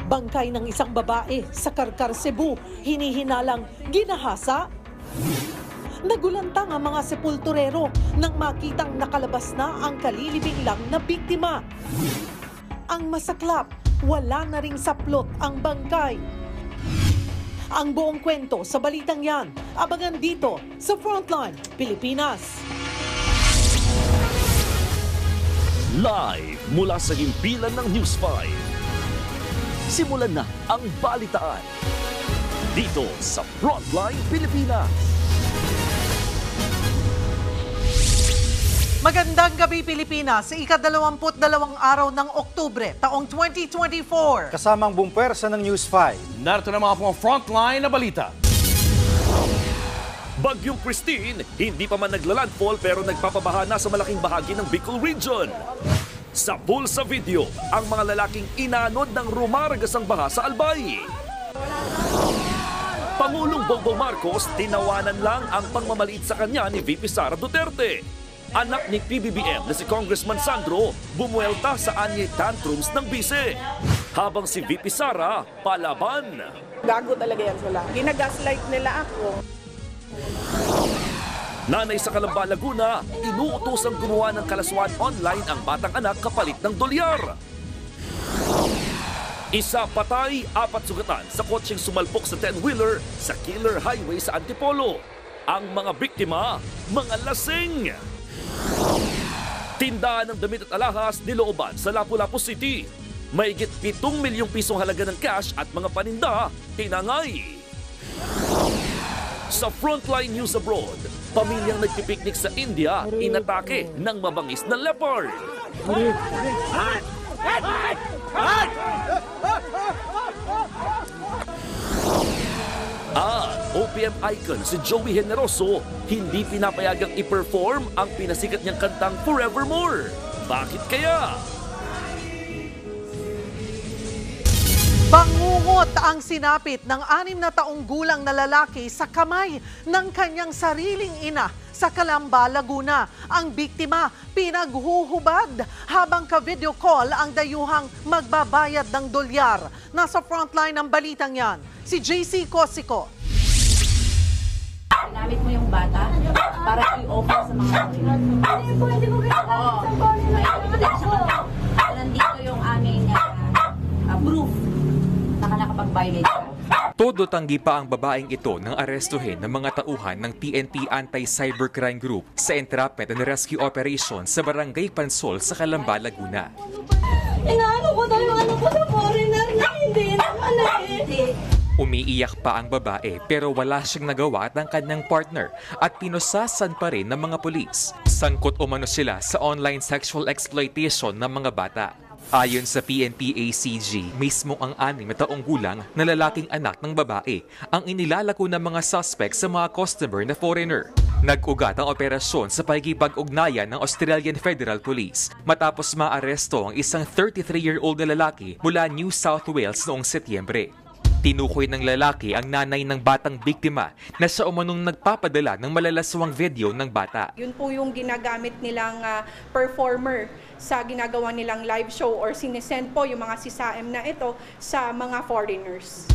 Bangkay ng isang babae sa Karkar, Cebu, hinihinalang ginahasa. Nagulantang ang mga sepulturero nang makitang nakalabas na ang kalilibing lang na biktima. Ang masaklap, wala na ring saplot ang bangkay. Ang buong kwento sa balitang yan, abangan dito sa Frontline Pilipinas. Live mula sa himpilan ng News 5. Simulan na ang balitaan dito sa Frontline Pilipinas. Magandang gabi Pilipinas, sa ika-22 araw ng Oktubre, taong 2024. Kasamang buong pwersa ng News 5. Narito na mga pong frontline na balita. Bagyong Christine, hindi pa man naglalandfall pero nagpapabaha na sa malaking bahagi ng Bicol Region. Sa bulsa video, ang mga lalaking inanod ng rumaragasang baha sa Albay. Pangulong Bongbong Marcos, tinawanan lang ang pangmamaliit sa kanya ni VP Sara Duterte. Anak ni PBBM na si Congressman Sandro, bumuelta sa anyay tantrums ng bise. Habang si VP Sara, palaban. Gago talaga yan sila. Ginagaslight nila ako. Nanay sa Calamba, Laguna, inuutosang gumawa ng kalaswaan online ang batang anak kapalit ng dolyar. Isa patay, 4 sugatan sa kotseng sumalpok sa 10-wheeler sa Killer Highway sa Antipolo. Ang mga biktima, mga lasing. Tindahan ng damit at alahas nilooban sa Lapu-Lapu City. Mahigit 7 milyong pisong halaga ng cash at mga paninda, tinangay. Sa Frontline News Abroad, pamilyang nagpipiknik sa India, inatake ng mabangis na leopard. OPM icon si Joey Generoso, hindi pinapayagang i-perform ang pinasikat niyang kantang Forevermore. Bakit kaya? Bangungot ang sinapit ng 6 na taong gulang na lalaki sa kamay ng kanyang sariling ina sa Calamba, Laguna. Ang biktima pinaghuhubad habang ka-video call ang dayuhang magbabayad ng dolyar. Nasa frontline ng balitang yan, si JC Cosico. Ginamit mo yung bata para i-offer sa mga pwede mo ginamit sa nandito yung aming proof na nakapag-violate ka. Todo tanggi pa ang babaeng ito nang arestuhin ng mga tauhan ng PNP Anti-Cybercrime Group sa entrapment and rescue operation sa Barangay Pansol sa Calamba, Laguna. Inaano ko daw yung ano ko sa foreigner na hindi naman eh. Umiiyak pa ang babae pero wala siyang nagawa at ang kanyang partner at pinusasan pa rin ng mga pulis. Sangkot umano sila sa online sexual exploitation ng mga bata. Ayon sa PNP-ACG, mismo ang 6 na taong gulang na lalaking anak ng babae ang inilalako ng mga suspect sa mga customer na foreigner. Nag-ugat ang operasyon sa pakikipag-ugnayan ng Australian Federal Police matapos maaresto ang isang 33-year-old na lalaki mula New South Wales noong Setyembre. Tinukoy ng lalaki ang nanay ng batang biktima na siya umanong nagpapadala ng malalaswang video ng bata. Yun po yung ginagamit nilang performer sa ginagawa nilang live show or sinesend po yung mga sisaem na ito sa mga foreigners.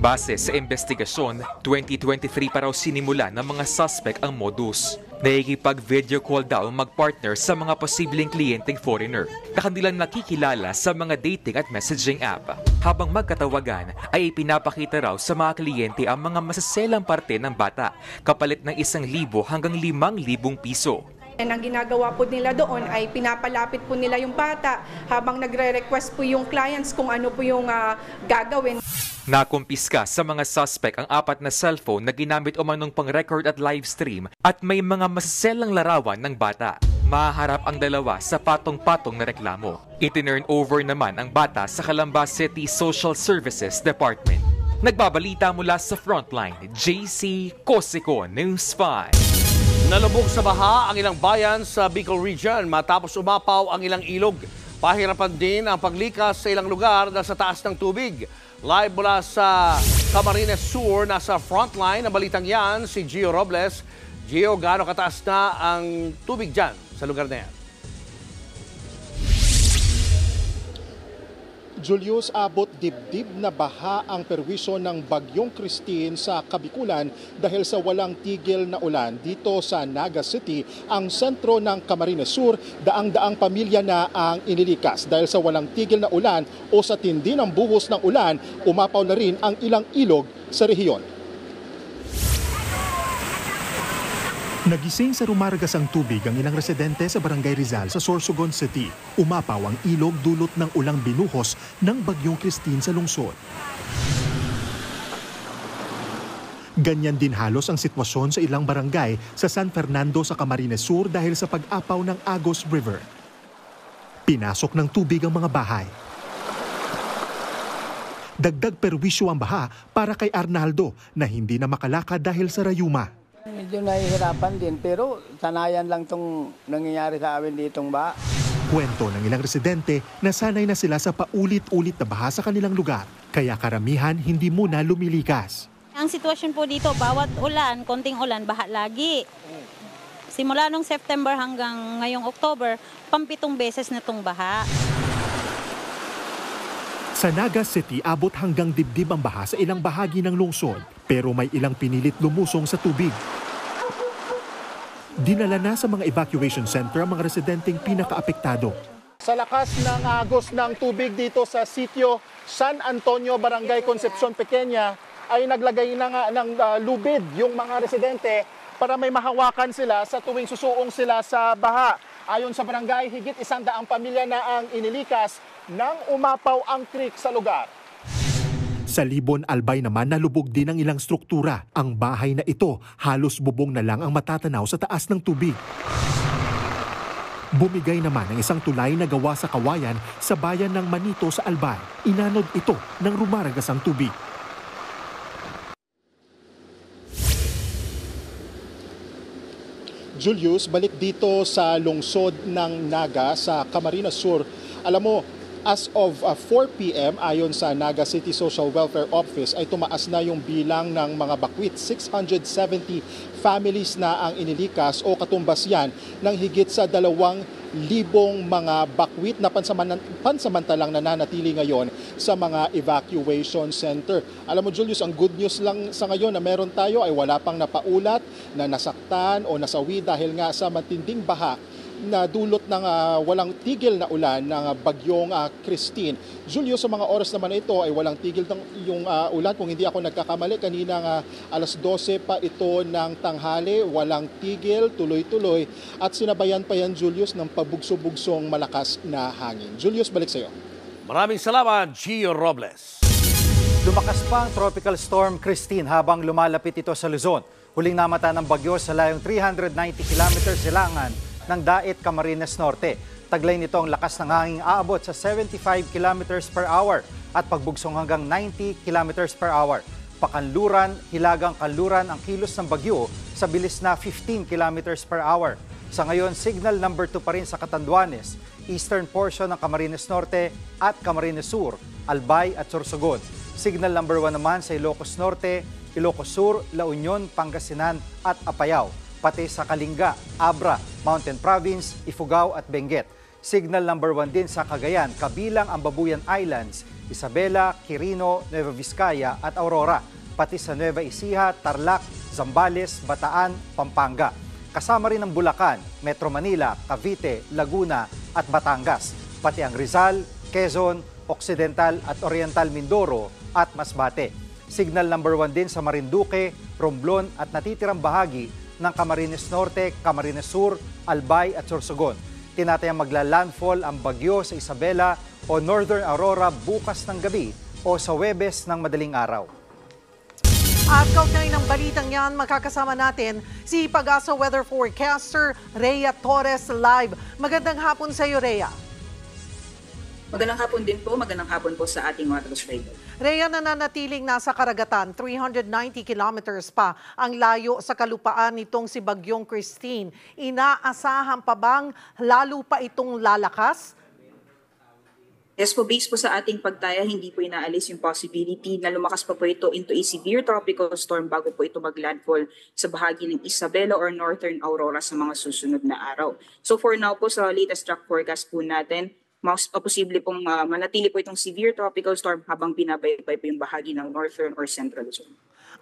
Base sa investigasyon, 2023 pa raw sinimula ng mga suspect ang modus. Nakikipag-video call daw mag-partner sa mga posibleng kliyenteng foreigner na kanilang nakikilala sa mga dating at messaging app. Habang magkatawagan ay ipinapakita raw sa mga kliyente ang mga masaselang parte ng bata kapalit ng 1,000 hanggang 5,000 piso. And ang ginagawa po nila doon ay pinapalapit po nila yung bata habang nagre-request po yung clients kung ano po yung gagawin. Nakumpiska sa mga suspect ang 4 na cellphone na ginamit umanong pang-record at live stream at may mga masaselang larawan ng bata. Maharap ang dalawa sa patong-patong na reklamo. Itinurn over naman ang bata sa Calamba City Social Services Department. Nagbabalita mula sa Frontline, JC Cosico, News 5. Nalubog sa baha ang ilang bayan sa Bicol Region matapos umapaw ang ilang ilog. Pahirapan din ang paglikas sa ilang lugar dahil sa taas ng tubig. Live mula sa Camarines Sur, nasa Frontline ng balitang yan, si Gio Robles. Gio, gaano kataas na ang tubig dyan sa lugar na yan? Julius, abot dibdib na baha ang perwisyo ng Bagyong Christine sa Kabikulan dahil sa walang tigil na ulan dito sa Naga City, ang sentro ng Camarines Sur. Daang-daang pamilya na ang inilikas dahil sa walang tigil na ulan o sa tindi ng buhos ng ulan, umapaw na rin ang ilang ilog sa rehiyon. Nagising sa rumaragas ang tubig ang ilang residente sa Barangay Rizal sa Sorsogon City. Umapaw ang ilog dulot ng ulang binuhos ng Bagyong Christine sa lungsod. Ganyan din halos ang sitwasyon sa ilang barangay sa San Fernando sa Camarines Sur dahil sa pag-apaw ng Agos River. Pinasok ng tubig ang mga bahay. Dagdag perwisyo ang baha para kay Arnaldo na hindi na makalakad dahil sa rayuma. Medyo nahihirapan din pero sanayan lang itong nangyayari sa amin ditong baha. Kwento ng ilang residente na sanay na sila sa paulit-ulit na baha sa kanilang lugar. Kaya karamihan hindi muna lumilikas. Ang sitwasyon po dito, bawat ulan, konting ulan, baha lagi. Simula nung September hanggang ngayong October, 7 beses na itong baha. Sa Naga City, abot hanggang dibdib ang baha sa ilang bahagi ng lungsod. Pero may ilang pinilit lumusong sa tubig. Dinala na sa mga evacuation center ang mga residenteng pinakaapektado. Sa lakas ng agos ng tubig dito sa sitio San Antonio, Barangay Concepcion Pequeña, ay naglagay na nga ng lubid yung mga residente para may mahawakan sila sa tuwing susuong sila sa baha. Ayon sa barangay, higit 100 pamilya na ang inilikas nang umapaw ang creek sa lugar. Sa Libon, Albay naman nalubog din ang ilang struktura. Ang bahay na ito, halos bubong na lang ang matatanaw sa taas ng tubig. Bumigay naman ang isang tulay na gawa sa kawayan sa bayan ng Manito sa Albay. Inanod ito ng rumaragas ang tubig. Julius, balik dito sa lungsod ng Naga sa Camarines Sur. Alam mo, as of 4 p.m. ayon sa Naga City Social Welfare Office ay tumaas na yung bilang ng mga bakwit. 670 families na ang inilikas o katumbas yan ng higit sa 2,000 mga bakwit na pansamantalang nananatili ngayon sa mga evacuation center. Alam mo Julius, ang good news lang sa ngayon na meron tayo ay wala pang napaulat na nasaktan o nasawi dahil nga sa matinding baha na dulot ng walang tigil na ulan ng Bagyong Christine. Julio, sa mga oras naman ito ay walang tigil yung ulan. Kung hindi ako nagkakamali, kanina alas 12 pa ito ng tanghali, walang tigil, tuloy-tuloy. At sinabayan pa yan, Julius, ng pabugso-bugsong malakas na hangin. Julius, balik sa iyo. Maraming salamat, Gio Robles. Lumakas pa ang Tropical Storm Christine habang lumalapit ito sa Luzon. Huling namata ng bagyo sa layong 390 kilometers silangan ng Dait, Camarines Norte. Taglay nito ang lakas ng hanging aabot sa 75 km per hour at pagbugsong hanggang 90 km per hour. Pakanluran, Hilagang Kanluran ang kilos ng bagyo sa bilis na 15 km per hour. Sa ngayon, signal number 2 pa rin sa Catanduanes, eastern portion ng Camarines Norte at Camarines Sur, Albay at Sorsogon. Signal number 1 naman sa Ilocos Norte, Ilocos Sur, La Union, Pangasinan at Apayao. Pati sa Kalinga, Abra, Mountain Province, Ifugao at Benguet. Signal number 1 din sa Cagayan, kabilang ang Babuyan Islands, Isabela, Quirino, Nueva Vizcaya at Aurora. Pati sa Nueva Ecija, Tarlac, Zambales, Bataan, Pampanga. Kasama rin ang Bulacan, Metro Manila, Cavite, Laguna at Batangas. Pati ang Rizal, Quezon, Occidental at Oriental Mindoro at Masbate. Signal number 1 din sa Marinduque, Romblon at natitirang bahagi ng Camarines Norte, Camarines Sur, Albay at Sorsogon. Tinatayang magla-landfall ang bagyo sa Isabela o Northern Aurora bukas ng gabi o sa Huwebes ng madaling araw. At kaugnay ng balitang yan, makakasama natin si Pag-asa Weather Forecaster Rhea Torres live. Magandang hapon sa iyo, Rhea. Magandang hapon din po, magandang hapon po sa ating mga taga-subaybay. Rhea, nananatiling nasa karagatan, 390 kilometers pa ang layo sa kalupaan nitong si Bagyong Christine. Inaasahan pa bang lalo pa itong lalakas? Yes po, based po sa ating pagtaya, hindi po inaalis yung possibility na lumakas pa po ito into a severe tropical storm bago po ito mag-landfall sa bahagi ng Isabela or Northern Aurora sa mga susunod na araw. So for now po, sa latest track forecast po natin, mas posible pong manatili po itong severe tropical storm habang binabaybay po yung bahagi ng northern or central Luzon.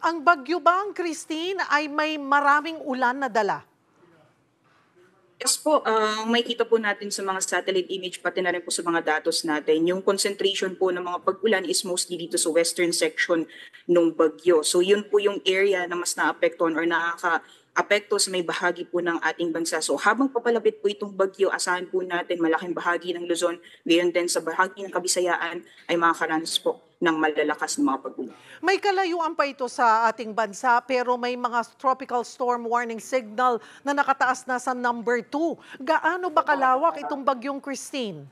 Ang bagyo bang, Christine, ay may maraming ulan na dala? Yes po, may kita po natin sa mga satellite image pati na rin po sa mga datos natin. Yung concentration po ng mga pag-ulan is mostly dito sa western section ng bagyo. So yun po yung area na mas naapektuhan or nakaka-apekto sa may bahagi po ng ating bansa. So habang papalapit po itong bagyo, asahan po natin malaking bahagi ng Luzon, gayon din sa bahagi ng Kabisayaan ay makakaranas po ng malalakas na mga pag-ulan. May kalayuan pa ito sa ating bansa pero may mga tropical storm warning signal na nakataas na sa number 2. Gaano ba kalawak itong bagyong Christine?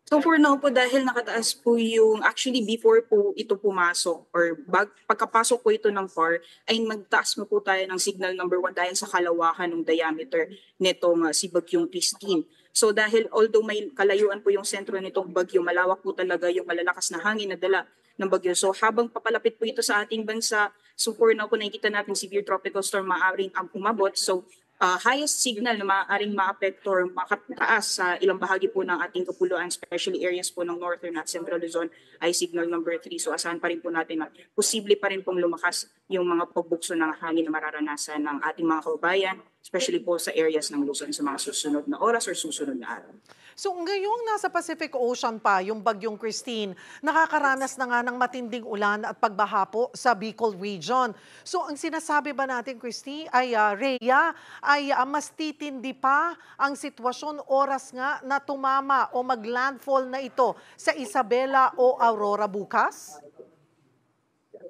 So for now po, dahil nakataas po yung, actually before po ito pumasok or pagkapasok po ito ng FAR, ay magtaas mo po tayo ng signal number 1 dahil sa kalawakan ng diameter nitong si bagyong Christine. So dahil although may kalayuan po yung sentro nitong bagyo, malawak po talaga yung malalakas na hangin na dala ng bagyo. So habang papalapit po ito sa ating bansa, so for now po nakikita natin severe tropical storm maaaring umabot. So highest signal na maaaring maapekto or makataas sa ilang bahagi po ng ating kapuluan, especially areas po ng northern at central Luzon, ay signal number 3. So asahan pa rin po natin na posible pa rin pong lumakas yung mga pagbukso ng hangin na mararanasan ng ating mga kababayan, especially po sa areas ng Luzon sa mga susunod na oras or susunod na araw. So ngayong nasa Pacific Ocean pa yung bagyong Christine, nakakaranas na nga ng matinding ulan at pagbaha po sa Bicol region. So ang sinasabi ba natin, Christine, ay Rhea, ay mas titindi pa ang sitwasyon oras nga na tumama o maglandfall na ito sa Isabela o Aurora bukas?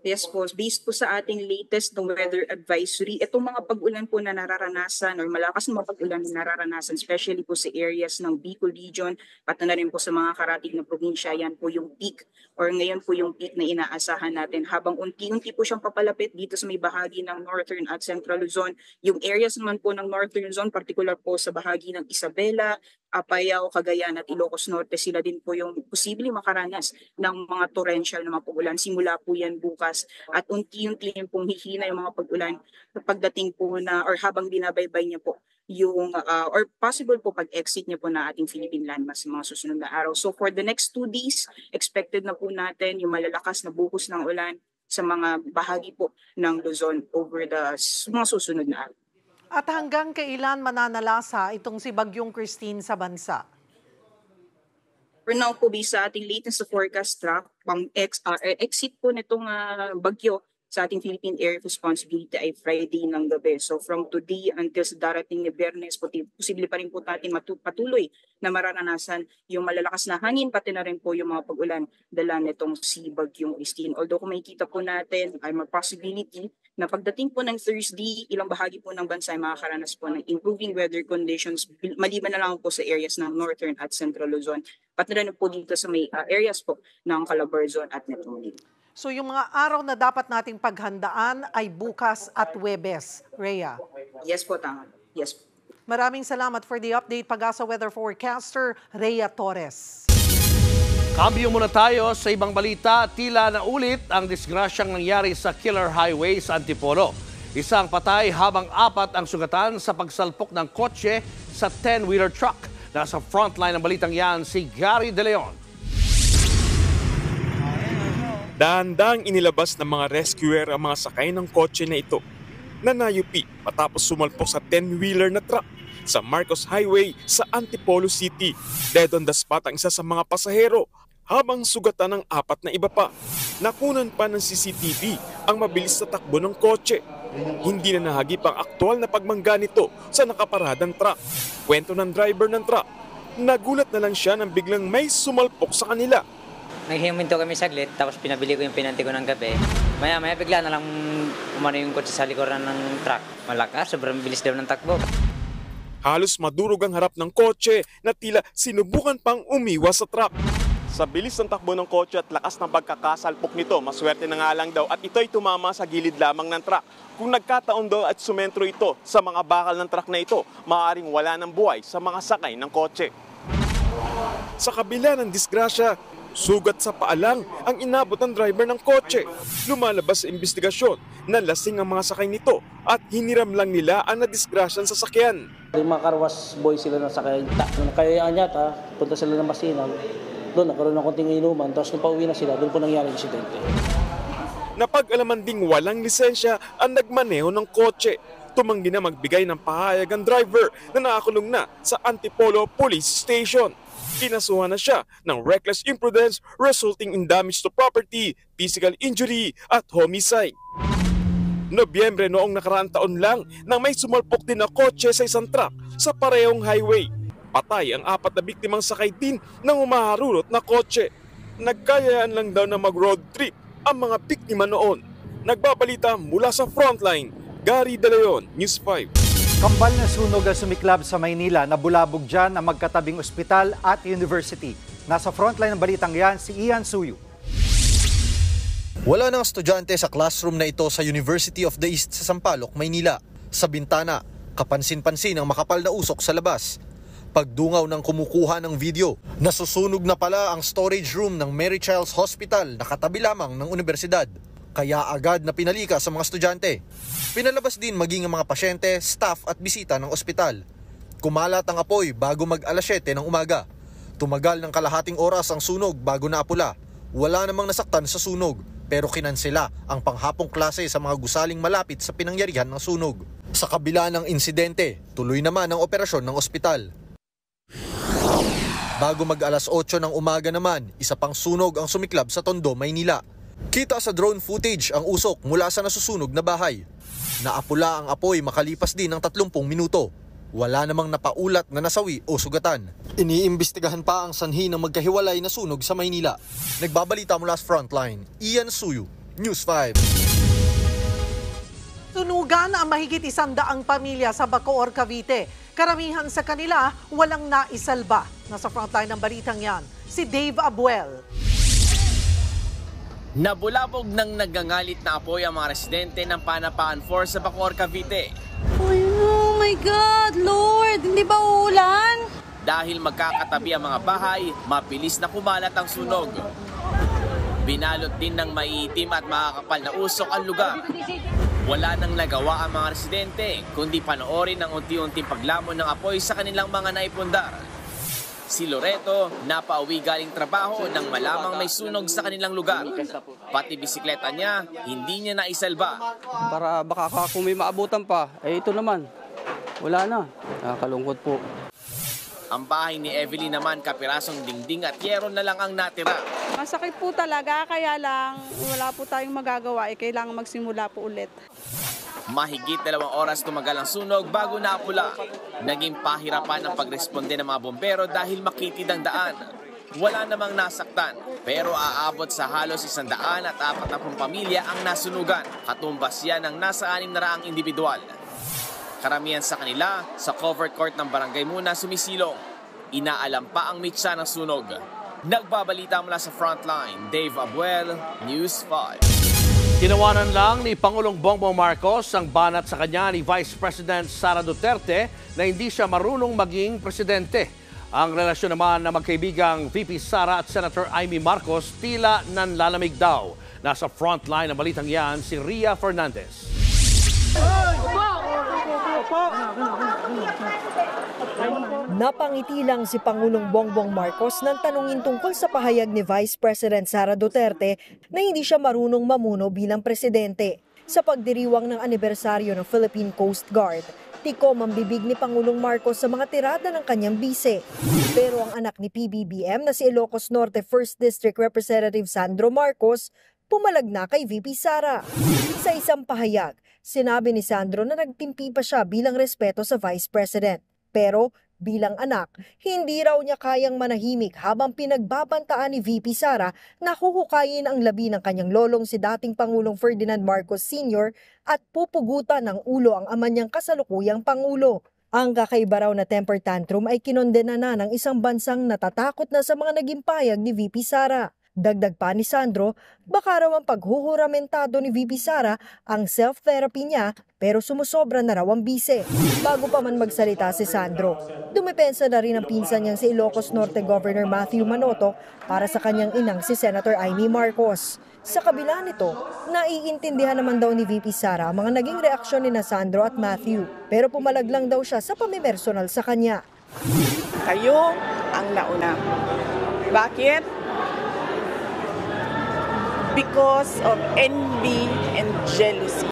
Yes po, based po sa ating latest na weather advisory, itong mga pag-ulan po na nararanasan or malakas na mga pag-ulan na nararanasan, especially po sa areas ng Bicol region, pati na rin po sa mga karatig na probinsya, yan po yung peak or ngayon po yung peak na inaasahan natin. Habang unti-unti po siyang papalapit dito sa may bahagi ng northern at central Luzon, yung areas naman po ng northern Luzon, particular po sa bahagi ng Isabela, Apayao, Cagayan at Ilocos Norte, sila din po yung posibleng makaranas ng mga torrential na mga pag-ulan. Simula po yan bukas at unti-unti pong hihina yung mga pag-ulan pagdating po na or habang binabaybay niya po yung or possible po pag-exit niya po na ating Philippine landmass sa mga susunod na araw. So for the next 2 days, expected na po natin yung malalakas na buhos ng ulan sa mga bahagi po ng Luzon over the mga susunod na araw. At hanggang kailan mananalasa itong si Bagyong Christine sa bansa? For now po, based sa ating latest forecast track, exit po nitong bagyo sa ating Philippine Area of Responsibility ay Friday ng gabi. So from today until sa darating ni Biyernes, posible pa rin po natin patuloy na mararanasan yung malalakas na hangin, pati na rin po yung mga pag-ulan dala nitong si Bagyong Christine. Although kung makikita po natin ay may possibility na pagdating po ng Thursday, ilang bahagi po ng bansa ay makakaranas po ng improving weather conditions, maliban na lang po sa areas ng northern at central Luzon, pati na rin po dito sa may areas po ng Calabarzon at Metro. So yung mga araw na dapat nating paghandaan ay bukas at Huwebes, Rhea. Yes po, tama. Yes po. Maraming salamat for the update, Pag-asa Weather Forecaster, Rhea Torres. Kambyo muna tayo sa ibang balita. Tila na ulit ang disgrasyang nangyari sa Killer Highway sa Antipolo. Isang patay habang 4 ang sugatan sa pagsalpok ng kotse sa 10-wheeler truck. Nasa frontline ng balitang yan si Gary De Leon. Dahan-dahang inilabas ng mga rescuer ang mga sakay ng kotse na ito na nayupi matapos sumalpok sa 10-wheeler na truck sa Marcos Highway sa Antipolo City. Dead on the spot ang isa sa mga pasahero habang sugatan ng 4 na iba pa. Nakunan pa ng CCTV ang mabilis na takbo ng kotse. Hindi na nahagip ang aktual na pagmangga nito sa nakaparadang truck. Kwento ng driver ng truck, nagulat na lang siya nang biglang may sumalpok sa kanila. Naghihinto kami saglit, tapos pinabili ko yung pinanti ko ng kape. Maya-maya bigla na lang umano yung kotse sa likuran ng truck. Malakas, sobrang bilis daw ng takbo. Halos madurog ang harap ng kotse na tila sinubukan pang umiwas sa truck. Sa bilis ng takbo ng kotse at lakas ng pagkakasalpok nito, maswerte na nga lang daw at ito'y tumama sa gilid lamang ng truck. Kung nagkataon daw at sumentro ito sa mga bakal ng truck na ito, maaaring wala ng buhay sa mga sakay ng kotse. Sa kabila ng disgrasya, Sugat sa paa lang ang inabot ng driver ng kotse. Lumalabas sa investigasyon na lasing ang mga sakay nito at hiniram lang nila ang nadisgrasyan sa sakyan. Yung mga karwas boy sila ng sakay. Nung kayaan yata, punta sila ng Masinaw. Doon nagkaroon ng konting inuman, tapos nung pauwi na sila, doon po nangyari ang insidente. Napag-alaman ding walang lisensya ang nagmaneho ng kotse. Tumanggi na magbigay ng pahayag ang driver na nakakulong na sa Antipolo Police Station. Kinasuhan na siya ng reckless imprudence resulting in damage to property, physical injury at homicide. Nobyembre noong nakaraang taon lang nang may sumalpok din na kotse sa isang truck sa parehong highway. Patay ang 4 na biktimang sakay din ng umaharurot na kotse. Nagkayaan lang daw na mag-road trip ang mga biktima noon. Nagbabalita mula sa Frontline, Gary De Leon, News 5. Kambal na sunog ang sumiklab sa Maynila, nabulabog dyan ang magkatabing ospital at university. Nasa frontline ng balitang yan si Ian Suyu. Wala nang estudyante sa classroom na ito sa University of the East sa Sampaloc, Maynila. Sa bintana, kapansin-pansin ang makapal na usok sa labas. Pagdungaw ng kumukuha ng video, nasusunog na pala ang storage room ng Mary Child's Hospital na katabi lamang ng universidad. Kaya agad na pinalika sa mga estudyante. Pinalabas din maging ang mga pasyente, staff at bisita ng ospital. Kumalat ang apoy bago mag-alas 7 ng umaga. Tumagal ng kalahating oras ang sunog bago naapula. Wala namang nasaktan sa sunog, pero kinansela ang panghapong klase sa mga gusaling malapit sa pinangyarihan ng sunog. Sa kabila ng insidente, tuloy naman ang operasyon ng ospital. Bago mag-alas 8 ng umaga naman, isa pang sunog ang sumiklab sa Tondo, Maynila. Kita sa drone footage ang usok mula sa nasusunog na bahay. Naapula ang apoy makalipas din ng 30 minuto. Wala namang napaulat na nasawi o sugatan. Iniimbestigahan pa ang sanhi ng magkahiwalay na sunog sa Maynila. Nagbabalita mula sa Frontline, Ian Suyu, News 5. Sunugan ang mahigit 100 pamilya sa Bacoor, Cavite. Karamihan sa kanila walang naisalba. Nasa frontline ng balitang yan, si Dave Abuel. Nabulabog ng nagangalit na apoy ang mga residente ng Panapaan 4 sa Bacoor, Cavite. Oh my God, Lord! Hindi ba uulan? Dahil magkakatabi ang mga bahay, mabilis na kumalat ang sunog. Binalot din ng maiitim at makakapal na usok ang lugar. Wala nang nagawa ang mga residente, kundi panoorin ang unti-unting paglamon ng apoy sa kanilang mga naipundar. Si Loreto, napauwi galing trabaho nang malamang may sunog sa kanilang lugar. Pati bisikleta niya, hindi niya naisalba. Para baka kung may maabutan pa, ito naman. Wala na. Nakakalungkot po. Ang bahay ni Evelyn naman, kapirasong dingding at yero na lang ang natira. Masakit po talaga, kaya lang wala po tayong magagawa. Kailangan magsimula po ulit. Mahigit 2 oras tumagal ang sunog bago naapula. Naging pahirapan ang pagresponde ng mga bombero dahil makitid ang daan. Wala namang nasaktan, pero aabot sa halos 140 pamilya ang nasunugan. Katumbas yan ng nasa 600 individual. Karamihan sa kanila, sa covered court ng barangay muna sumisilong. Inaalam pa ang mitsa ng sunog. Nagbabalita mula sa Frontline, Dave Abuel, News 5. Tinawanan lang ni Pangulong Bongbong Marcos ang banat sa kanya ni Vice President Sara Duterte na hindi siya marunong maging presidente. Ang relasyon naman na magkaibigang VP Sara at Senator Amy Marcos tila nanlalamig daw. Nasa frontline ng balitang yan si Ria Fernandez. Napangiti lang si Pangulong Bongbong Marcos nang tanungin tungkol sa pahayag ni Vice President Sara Duterte na hindi siya marunong mamuno bilang presidente. Sa pagdiriwang ng anibersaryo ng Philippine Coast Guard, tikom ang bibig ni Pangulong Marcos sa mga tirada ng kanyang bise. Pero ang anak ni PBBM na si Ilocos Norte 1st District Representative Sandro Marcos, pumalag na kay VP Sara. Sa isang pahayag, sinabi ni Sandro na nagtimpi pa siya bilang respeto sa Vice President. Pero bilang anak, hindi raw niya kayang manahimik habang pinagbabantaan ni VP Sara na huhukayin ang labi ng kanyang lolong si dating Pangulong Ferdinand Marcos Sr. at pupugutan ng ulo ang ama niyang kasalukuyang Pangulo. Ang kakaiba raw na temper tantrum ay kinondena na ng isang bansang natatakot na sa mga naging payag ni VP Sara. Dagdag pa ni Sandro, baka raw ang paghuhuramentado ni VP Sara ang self-therapy niya pero sumusobra na raw ang bise. Bago pa man magsalita si Sandro, dumepensa na rin ang pinsan niyang si Ilocos Norte Governor Matthew Manotoc para sa kanyang inang si Senator Amy Marcos. Sa kabila nito, naiintindihan naman daw ni VP Sara ang mga naging reaksyon ni na Sandro at Matthew pero pumalag lang daw siya sa pamimersonal sa kanya. Kayo ang nauna. Bakit? Because of envy and jealousy.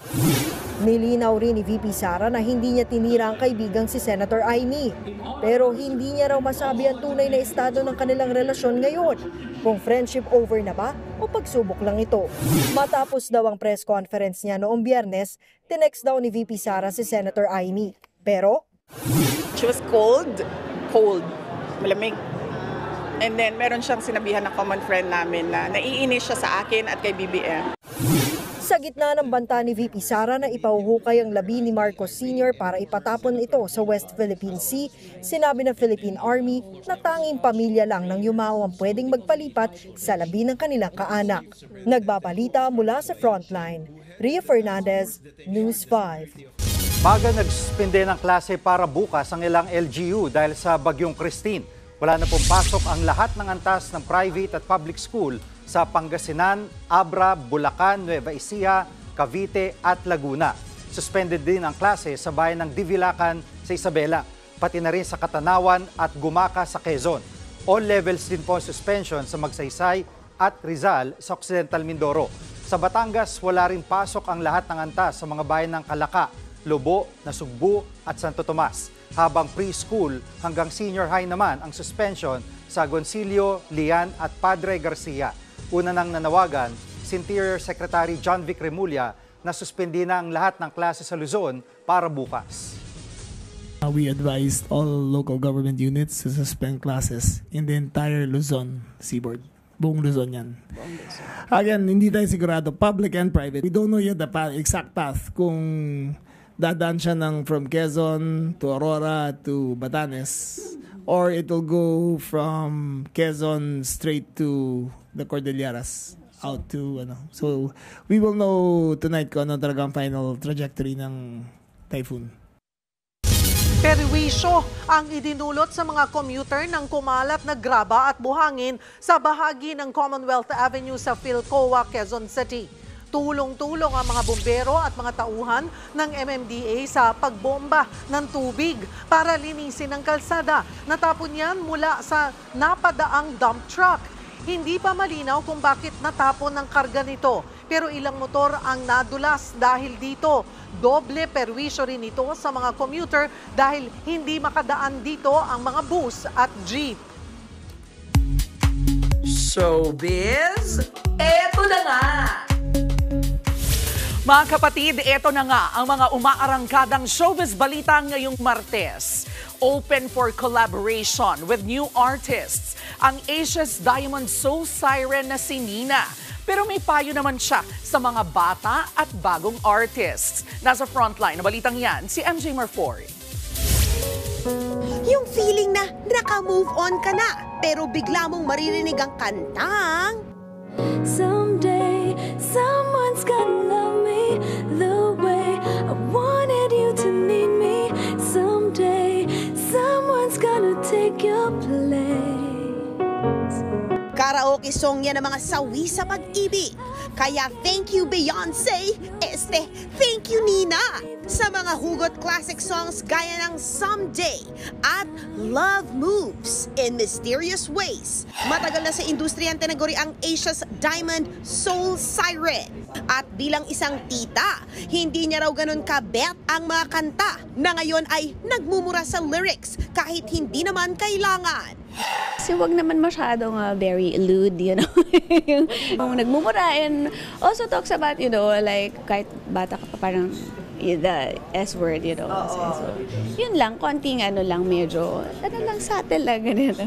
Nilinaw rin ni VP Sara na hindi niya tinira ang kaibigang si Senator Amy. Pero hindi niya raw masabi ang tunay na estado ng kanilang relasyon ngayon. Kung friendship over na ba o pagsubok lang ito. Matapos daw ang press conference niya noong Biyernes, tinext daw ni VP Sara si Senator Amy. Pero she was cold, malamig. And then meron siyang sinabihan ng common friend namin na naiinis siya sa akin at kay BBM. Sa gitna ng banta ni VP Sara na ipahuhukay ang labi ni Marcos Sr. para ipatapon ito sa West Philippine Sea, sinabi ng Philippine Army na tanging pamilya lang ng yumao ang pwedeng magpalipat sa labi ng kanilang kaanak. Nagbabalita mula sa Frontline, Ria Fernandez, News 5. Maga nagsuspende ng klase para bukas ang ilang LGU dahil sa Bagyong Christine. Wala na pong pasok ang lahat ng antas ng private at public school sa Pangasinan, Abra, Bulacan, Nueva Ecija, Cavite at Laguna. Suspended din ang klase sa bayan ng Divilacan sa Isabela, pati na rin sa Katanawan at Gumaca sa Quezon. All levels din po suspension sa Magsaysay at Rizal sa Occidental Mindoro. Sa Batangas, wala rin pasok ang lahat ng antas sa mga bayan ng Calaca, Lobo, Nasugbu at Santo Tomas. Habang preschool hanggang senior high naman ang suspension sa Goncillo, Lian at Padre Garcia. Una nang nanawagan si Interior Secretary John Vic Remulla na suspindi na ang lahat ng klase sa Luzon para bukas. We advised all local government units to suspend classes in the entire Luzon seaboard. Buong Luzon yan. Again, hindi tayo sigurado, public and private. We don't know yet the exact path kung dadaan siya from Quezon to Aurora to Batanes, or it will go from Quezon straight to the Cordilleras out to So we will know tonight kung ano talaga ang final trajectory ng typhoon. Perwisyo ang idinulot sa mga commuter ng kumalat na graba at buhangin sa bahagi ng Commonwealth Avenue sa Philcoa, Quezon City. Tulong-tulong ang mga bumbero at mga tauhan ng MMDA sa pagbomba ng tubig para linisin ang kalsada. Natapon yan mula sa napadaang dump truck. Hindi pa malinaw kung bakit natapon ang karga nito. Pero ilang motor ang nadulas dahil dito. Doble perwisyo rin ito sa mga commuter dahil hindi makadaan dito ang mga bus at jeep. Showbiz, eto na nga! Mga kapatid, eto na nga ang mga umaarangkadang showbiz balita ngayong Martes. Open for collaboration with new artists ang Asia's Diamond Soul Siren na si Nina. Pero may payo naman siya sa mga bata at bagong artists. Nasa frontline na balitang yan, si MJ Marfori. Yung feeling na naka-move on ka na, pero bigla mong maririnig ang kantang Someday, someone's gonna love me the way I wanted you to need me. Someday, someone's gonna take your place. Karaoke song yan ng mga sawi sa pag-ibig. Kaya thank you Beyonce, thank you Nina. Sa mga hugot classic songs gaya ng Someday at Love Moves in Mysterious Ways. Matagal na sa industriya ang tinaguri ang Asia's Diamond Soul Siren. At bilang isang tita, hindi niya raw ganun kabet ang mga kanta na ngayon ay nagmumura sa lyrics kahit hindi naman kailangan. Kasi wag naman masyadong very lewd, yung nagmumura, and also talks about, like kahit bata ka pa parang the S word, So, yun lang, konting lang, medyo, subtle lang, ganyan.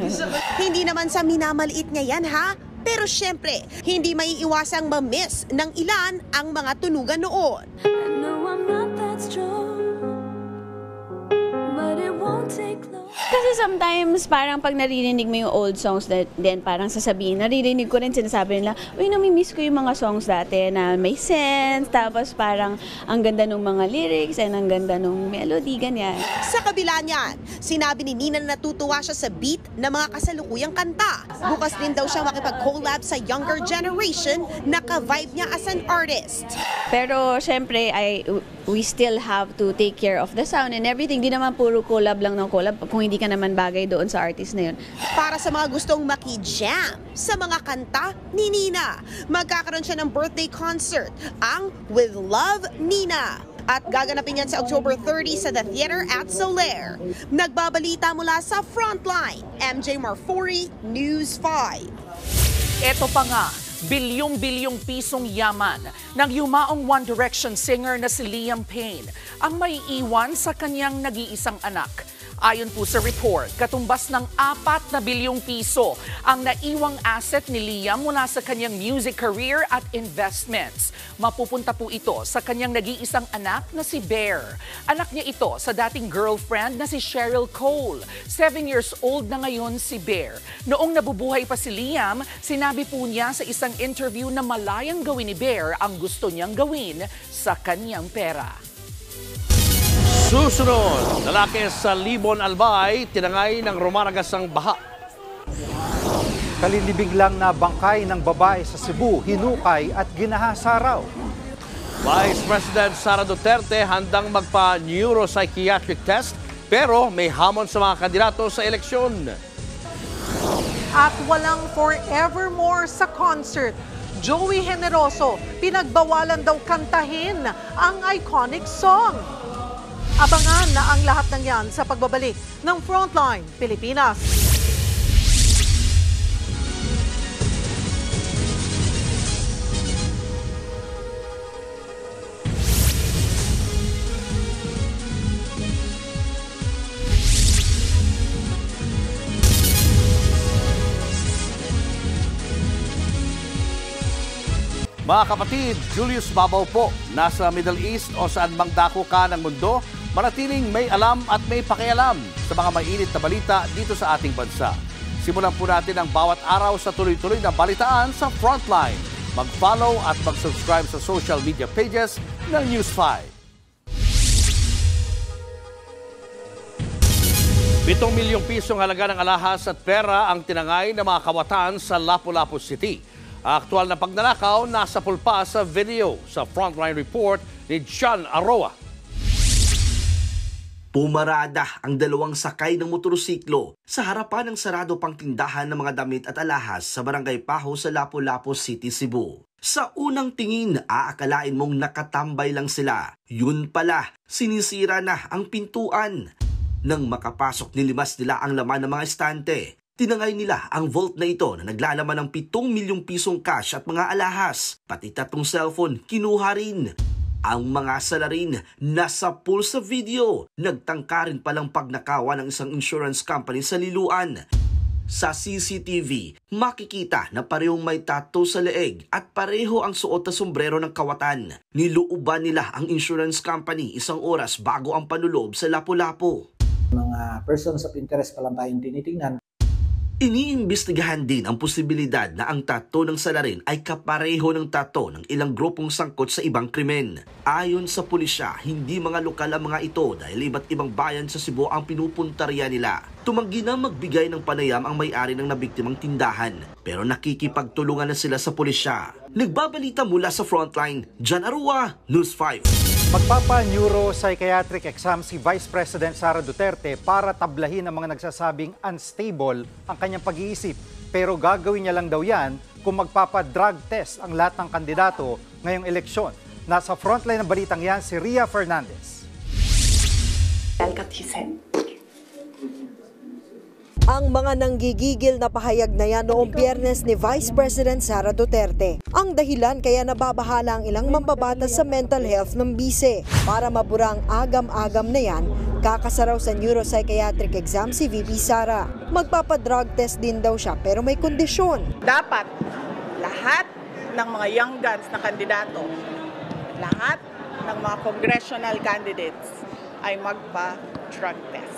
Hindi naman sa minamaliit niya yan, ha? Pero syempre, hindi maiiwasang ma-miss ng ilan ang mga tunugan noon. I know I'm not that strong, but it won't take long. Kasi sometimes parang pag naririnig mo yung old songs, then parang sasabihin, naririnig ko rin sinasabi nila, uy, namimiss ko yung mga songs dati na may sense, tapos parang ang ganda ng mga lyrics and ang ganda ng melody, ganyan. Sa kabila niyan, sinabi ni Nina na natutuwa siya sa beat ng mga kasalukuyang kanta. Bukas din daw siya makipag-collab sa younger generation na ka-vibe niya as an artist. Pero syempre, we still have to take care of the sound and everything. Di naman puro collab lang ng collab kung hindi ka naman bagay doon sa artist na yun. Para sa mga gustong maki-jam sa mga kanta ni Nina, magkakaroon siya ng birthday concert, ang With Love Nina. At gaganapin yan sa October 30 sa The Theater at Soler. Nagbabalita mula sa Frontline, MJ Marfori, News 5. Ito pa nga, bilyong-bilyong pisong yaman ng yumaong One Direction singer na si Liam Payne ang maiiwan sa kanyang nag-iisang anak. Ayon po sa report, katumbas ng 4 na bilyong piso ang naiwang asset ni Liam mula sa kanyang music career at investments. Mapupunta po ito sa kanyang nag-iisang anak na si Bear. Anak niya ito sa dating girlfriend na si Cheryl Cole. 7 years old na ngayon si Bear. Noong nabubuhay pa si Liam, sinabi po niya sa isang interview na malayang gawin ni Bear ang gusto niyang gawin sa kanyang pera. Susunod, lalaki sa Libon, Albay, tinangay ng rumaragasang baha. Kalilibing lang na bangkay ng babae sa Cebu, hinukay at ginahasa raw. Vice President Sara Duterte handang magpa-neuropsychiatric test pero may hamon sa mga kandidato sa eleksyon. At walang forevermore sa concert. Joey Generoso, pinagbawalan daw kantahin ang iconic song. Abangan na ang lahat ng yan sa pagbabalik ng Frontline Pilipinas. Mga kapatid, Julius Babaw po, nasa Middle East o saan mang dako ka ng mundo, manatiling may alam at may pakialam sa mga mainit na balita dito sa ating bansa. Simulan po natin ang bawat araw sa tuloy-tuloy na balitaan sa Frontline. Mag-follow at mag-subscribe sa social media pages ng News 5. 7 milyong pisong halaga ng alahas at pera ang tinangay ng mga kawatan sa Lapu-Lapu City. Aktual na pagnanakaw nasa pulpa sa video sa Frontline Report ni John Aroa. Pumarada ang 2 sakay ng motorsiklo sa harapan ng sarado pang tindahan ng mga damit at alahas sa Barangay Paho sa Lapu-Lapu City, Cebu. Sa unang tingin, aakalain mong nakatambay lang sila. Yun pala, sinisira na ang pintuan. Nang makapasok, nilimas nila ang laman ng mga estante. Tinangay nila ang vault na ito na naglalaman ng 7 milyong pisong cash at mga alahas. Pati 3 cellphone, kinuha rin. Ang mga salarin nasa pool sa video. Nagtangka rin palang pagnakawan ng isang insurance company sa Liloan. Sa CCTV, makikita na parehong may tattoo sa leeg at pareho ang suot na sombrero ng kawatan. Niluuban nila ang insurance company 1 oras bago ang panulob sa Lapu-Lapu. Mga persons of interest pa lang tayong tinitingnan. Iniimbestigahan din ang posibilidad na ang tattoo ng salarin ay kapareho ng tattoo ng ilang grupong sangkot sa ibang krimen. Ayon sa pulisya, hindi mga lokal ang mga ito dahil iba't ibang bayan sa Cebu ang pinupuntarya nila. Tumanggi na magbigay ng panayam ang may-ari ng nabiktimang tindahan, pero nakikipagtulungan na sila sa pulisya. Nagbabalita mula sa Frontline, John Arua, News 5. Magpapa-neuropsychiatric exam si Vice President Sara Duterte para tablahin ang mga nagsasabing unstable ang kanyang pag-iisip. Pero gagawin niya lang daw yan kung magpapa-drug test ang lahat ng kandidato ngayong eleksyon. Nasa frontline ng balitang yan si Ria Fernandez. Ang mga nanggigigil na pahayag na yan noong Biyernes ni Vice President Sara Duterte. Ang dahilan kaya nababahala ang ilang mambabatas sa mental health ng bise. Para mabura ang agam-agam na yan, kakasaraw sa neuropsychiatric exam si VP Sara. Magpapadrug test din daw siya pero may kondisyon. Dapat lahat ng mga young guns na kandidato, lahat ng mga congressional candidates ay magpa drug test.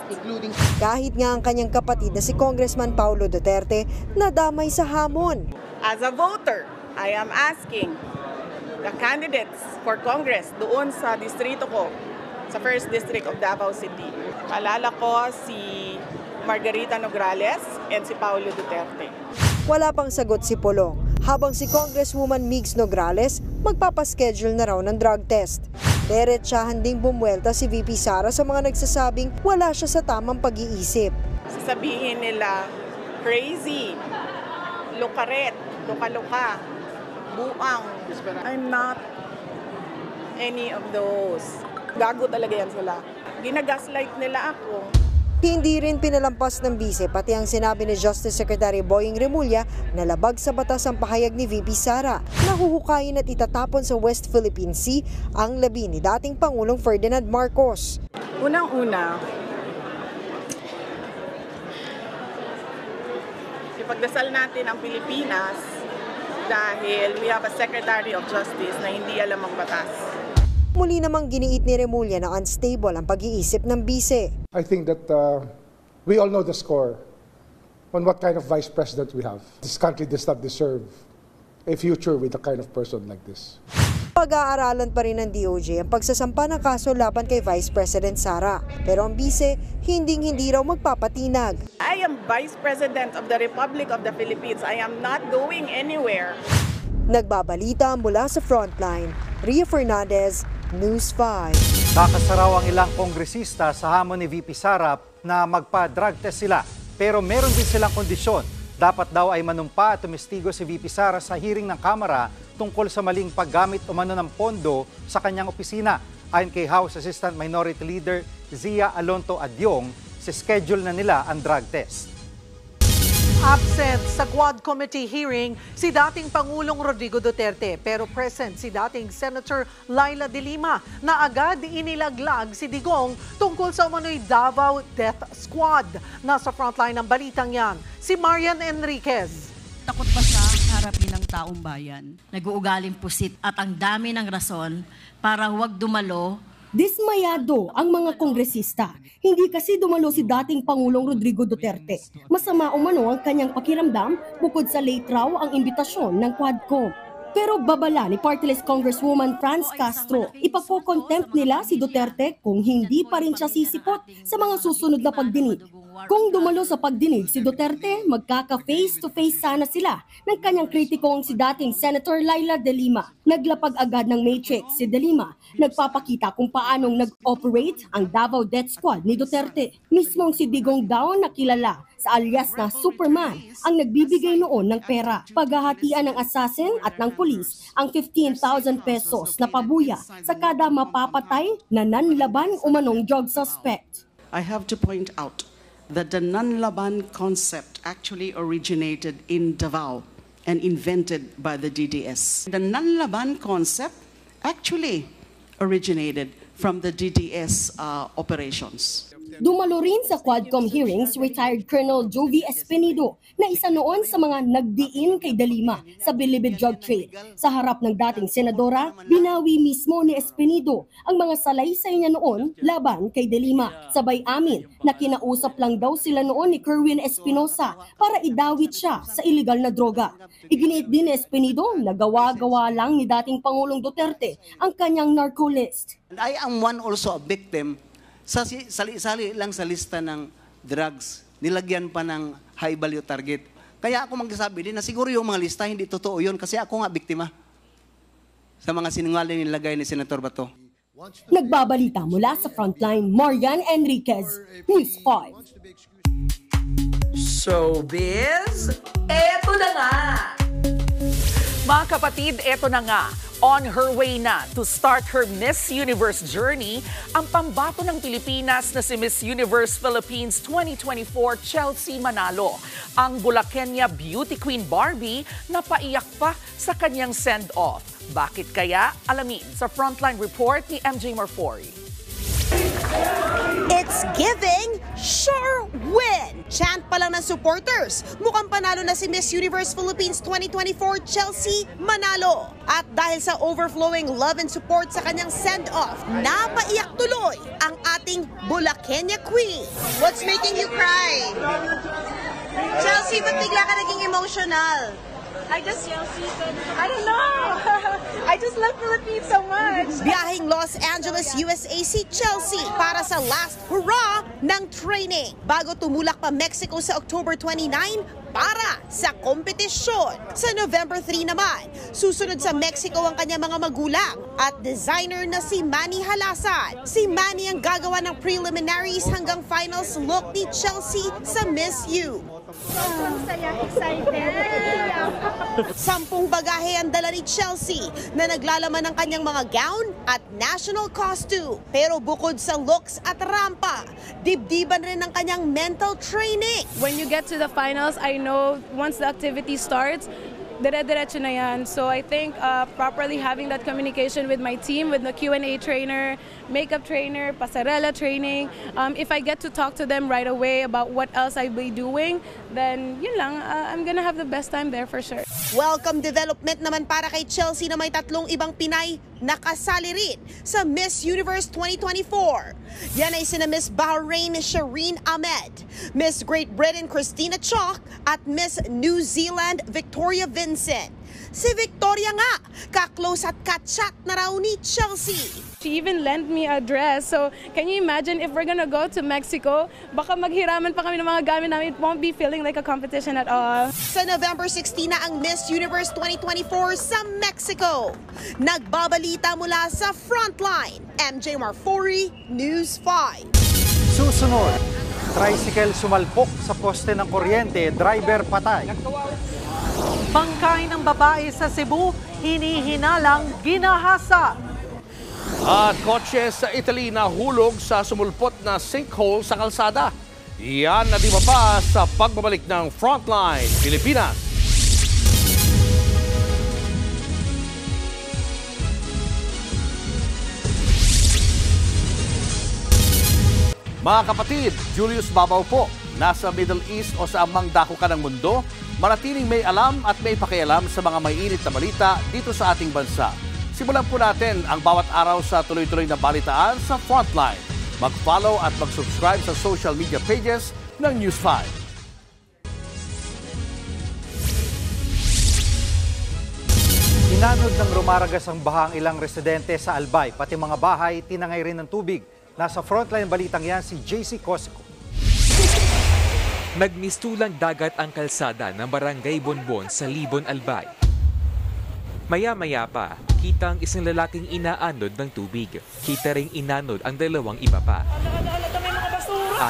Kahit nga ang kanyang kapatid na si Congressman Paulo Duterte nadamay sa hamon. As a voter, I am asking the candidates for Congress doon sa distrito ko, sa 1st District of Davao City. Kalala ko si Margarita Nograles and si Paulo Duterte. Wala pang sagot si Pulong, habang si Congresswoman Migs Nograles magpapaschedule na raw ng drug test. Diretsahan ding bumwelta si VP Sara sa mga nagsasabing wala siya sa tamang pag-iisip. Sasabihin nila, crazy, lukaret, luka-luka, buang. I'm not any of those. Gago talaga yan sila. Ginagaslight nila ako. Hindi rin pinalampas ng bise pati ang sinabi ni Justice Secretary Boying Remulla na labag sa batas ang pahayag ni VP Sara na huhukayin at itatapon sa West Philippine Sea ang labi ni dating Pangulong Ferdinand Marcos. Unang-una, ipagdasal natin ang Pilipinas dahil we have a Secretary of Justice na hindi alam ang batas. Muli namang giniit ni Remulla na unstable ang pag-iisip ng bise. I think that we all know the score on what kind of vice president we have. This country does not deserve a future with a kind of person like this. Pag-aaralan pa rin ng DOJ ang pagsasampa ng kaso laban kay Vice President Sara. Pero ang bise, hindi raw magpapatinag. I am Vice President of the Republic of the Philippines. I am not going anywhere. Nagbabalita mula sa Frontline, Ria Fernandez, News 5. Kakasaraw ang ilang kongresista sa hamon ni VP Sara na magpa-drug test sila. Pero meron din silang kondisyon. Dapat daw ay manumpa at tumestigo si VP Sara sa hearing ng Kamara tungkol sa maling paggamit umano ng pondo sa kanyang opisina. Ayon kay House Assistant Minority Leader Zia Alonto Adyong, si-schedule na nila ang drug test. Absent sa Quad Committee hearing si dating Pangulong Rodrigo Duterte pero present si dating Senator Laila De Lima na agad inilaglag si Digong tungkol sa umano'y Davao Death Squad. Nasa frontline ng balitang yan, si Marian Enriquez. Takot pa sa harapin ng taong bayan. Nag-uugaling pusit at ang dami ng rason para huwag dumalo. Dismayado ang mga kongresista. Hindi kasi dumalo si dating Pangulong Rodrigo Duterte. Masama umano ang kanyang pakiramdam bukod sa late raw ang imbitasyon ng Quadcom. Pero babala ni Party-list Congresswoman Franz Castro, ipapo-contempt nila si Duterte kung hindi pa rin siya sisipot sa mga susunod na pagdinig. Kung dumalo sa pagdinig si Duterte, magkaka-face-to-face sana sila ng kanyang kritikong si dating Senator Laila De Lima. Naglapag agad ng matrix si De Lima, nagpapakita kung paanong nag-operate ang Davao Death Squad ni Duterte. Mismong si Digong daw na kilala sa alias na Superman ang nagbibigay noon ng pera. Paghahatian ng assassin at ng pulis ang 15,000 pesos na pabuya sa kada mapapatay na nanlaban umanong drug suspect. I have to point out that the Nanlaban concept actually originated in Davao and invented by the DDS. The Nanlaban concept actually originated from the DDS operations. Dumalo rin sa Quadcom hearings retired Colonel Jovi Espinido na isa noon sa mga nagdiin kay De Lima sa bilibid drug trade. Sa harap ng dating senadora, binawi mismo ni Espinido ang mga salaysay niya noon laban kay De Lima. Sabay amin na kinausap lang daw sila noon ni Kerwin Espinosa para idawit siya sa illegal na droga. Iginiit din ni Espinido na gawa-gawa lang ni dating Pangulong Duterte ang kanyang narco list. And I am one also a victim. Sali-sali lang sa lista ng drugs, nilagyan pa ng high value target. Kaya ako magsasabi din na siguro yung mga lista hindi totoo yun kasi ako nga biktima sa mga sinungaling nilagay ni Senator Bato. Nagbabalita mula sa Frontline, Marian Enriquez, News 5. Showbiz, eto na nga! Mga kapatid, eto na nga. On her way na to start her Miss Universe journey, ang pambato ng Pilipinas na si Miss Universe Philippines 2024 Chelsea Manalo. Ang Bulakenya beauty queen Barbie na paiyak pa sa kanyang send-off. Bakit kaya? Alamin sa Frontline report ni MJ Marfori. It's giving, sure, win! Chant pa lang ng supporters, mukhang panalo na si Miss Universe Philippines 2024 Chelsea Manalo. At dahil sa overflowing love and support sa kanyang send-off, napaiyak tuloy ang ating Bulaqueña Queen. What's making you cry? Chelsea, ba't bigla ka naging emotional? I just I don't know. I just love Philippines so much. Biyaheng Los Angeles, USA si Chelsea para sa last hurrah ng training bago tumulak pa Mexico sa October 29 para sa kompetisyon. Sa November 3 naman, susunod sa Mexico ang kanyang mga magulang at designer na si Manny Halasan. Si Manny ang gagawa ng preliminaries hanggang finals look ni Chelsea sa Miss U. Excited. 10 bagahe ang dala ni Chelsea na naglalaman ng kanyang mga gown at national costume. Pero bukod sa looks at rampa, dibdiban rin ng kanyang mental training. When you get to the finals, I know once the activity starts, dire-diretso na yan. So I think properly having that communication with my team, with the Q&A trainer, makeup trainer, pasarela training, if I get to talk to them right away about what else I'll be doing, then yun lang, I'm gonna have the best time there for sure. Welcome development naman para kay Chelsea na may 3 ibang Pinay na kasali rin sa Miss Universe 2024. Yan ay sina Miss Bahrain Shireen Ahmed, Miss Great Britain Christina Chalk at Miss New Zealand Victoria Vincent. Si Victoria nga, ka-close at ka-chat na raw ni Chelsea. She even lent me a dress. So can you imagine if we're gonna go to Mexico, baka maghiraman pa kami ng mga gamit namin. It won't be feeling like a competition at all. Sa November 16 na ang Miss Universe 2024 sa Mexico. Nagbabalita mula sa Frontline, MJ Marfori, News 5. Susunod, tricycle sumalpok sa poste ng kuryente, driver patay. Bangkay ng babae sa Cebu, hinihinalang ginahasa. At kotse sa Italy nahulog sa sumulpot na sinkhole sa kalsada. Yan na di ba pa sa pagbabalik ng Frontline Pilipinas. Mga kapatid, Julius Babaw po. Nasa Middle East o sa amang dako ka ng mundo, manatiling may alam at may pakialam sa mga may init na balita dito sa ating bansa. Simulan po natin ang bawat araw sa tuloy-tuloy na balitaan sa Frontline. Mag-follow at mag-subscribe sa social media pages ng News 5. Inanod ng rumaragas ang baha ang ilang residente sa Albay, pati mga bahay tinangay rin ng tubig. Nasa Frontline balitang yan si JC Cosico. Nagmistulang dagat ang kalsada ng Barangay Bonbon sa Libon, Albay. Maya-maya pa, kita ang isang lalaking inaanod ng tubig. Kita ring inanod ang 2 iba pa.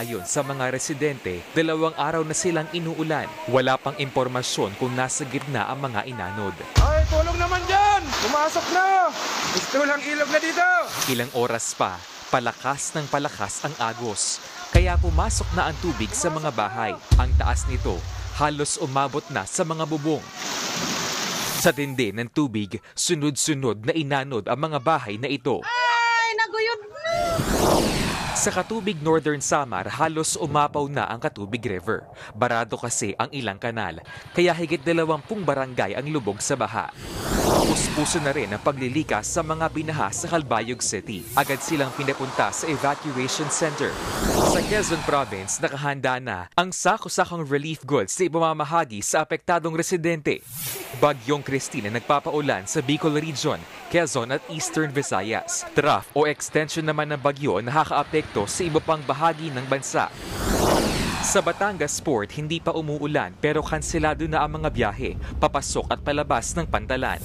Ayon sa mga residente, 2 araw na silang inuulan. Wala pang impormasyon kung nasa gitna ang mga inanod. Ay, tulong naman dyan! Pumasok na! Gusto lang ilog na dito! Ilang oras pa, palakas ng palakas ang agos. Kaya pumasok na ang tubig sa mga bahay. Ang taas nito, halos umabot na sa mga bubong. Sa tindi ng tubig, sunod-sunod na inanod ang mga bahay na ito. Ay, naguyod na! Sa Katubig Northern Samar, halos umapaw na ang Katubig River. Barado kasi ang ilang kanal, kaya higit 20 barangay ang lubog sa baha. Puspuso na rin ang paglilikas sa mga binaha sa Calbayog City. Agad silang pinapunta sa evacuation center. Sa Quezon Province, nakahanda na ang sako-sakong relief goods na ipamamahagi sa apektadong residente. Bagyong Christine na nagpapaulan sa Bicol Region, Quezon at Eastern Visayas. Trough o extension naman ng bagyo nakakaapekto sa iba pang bahagi ng bansa. Sa Batangas Port, hindi pa umuulan pero kanselado na ang mga biyahe, papasok at palabas ng Pantalan.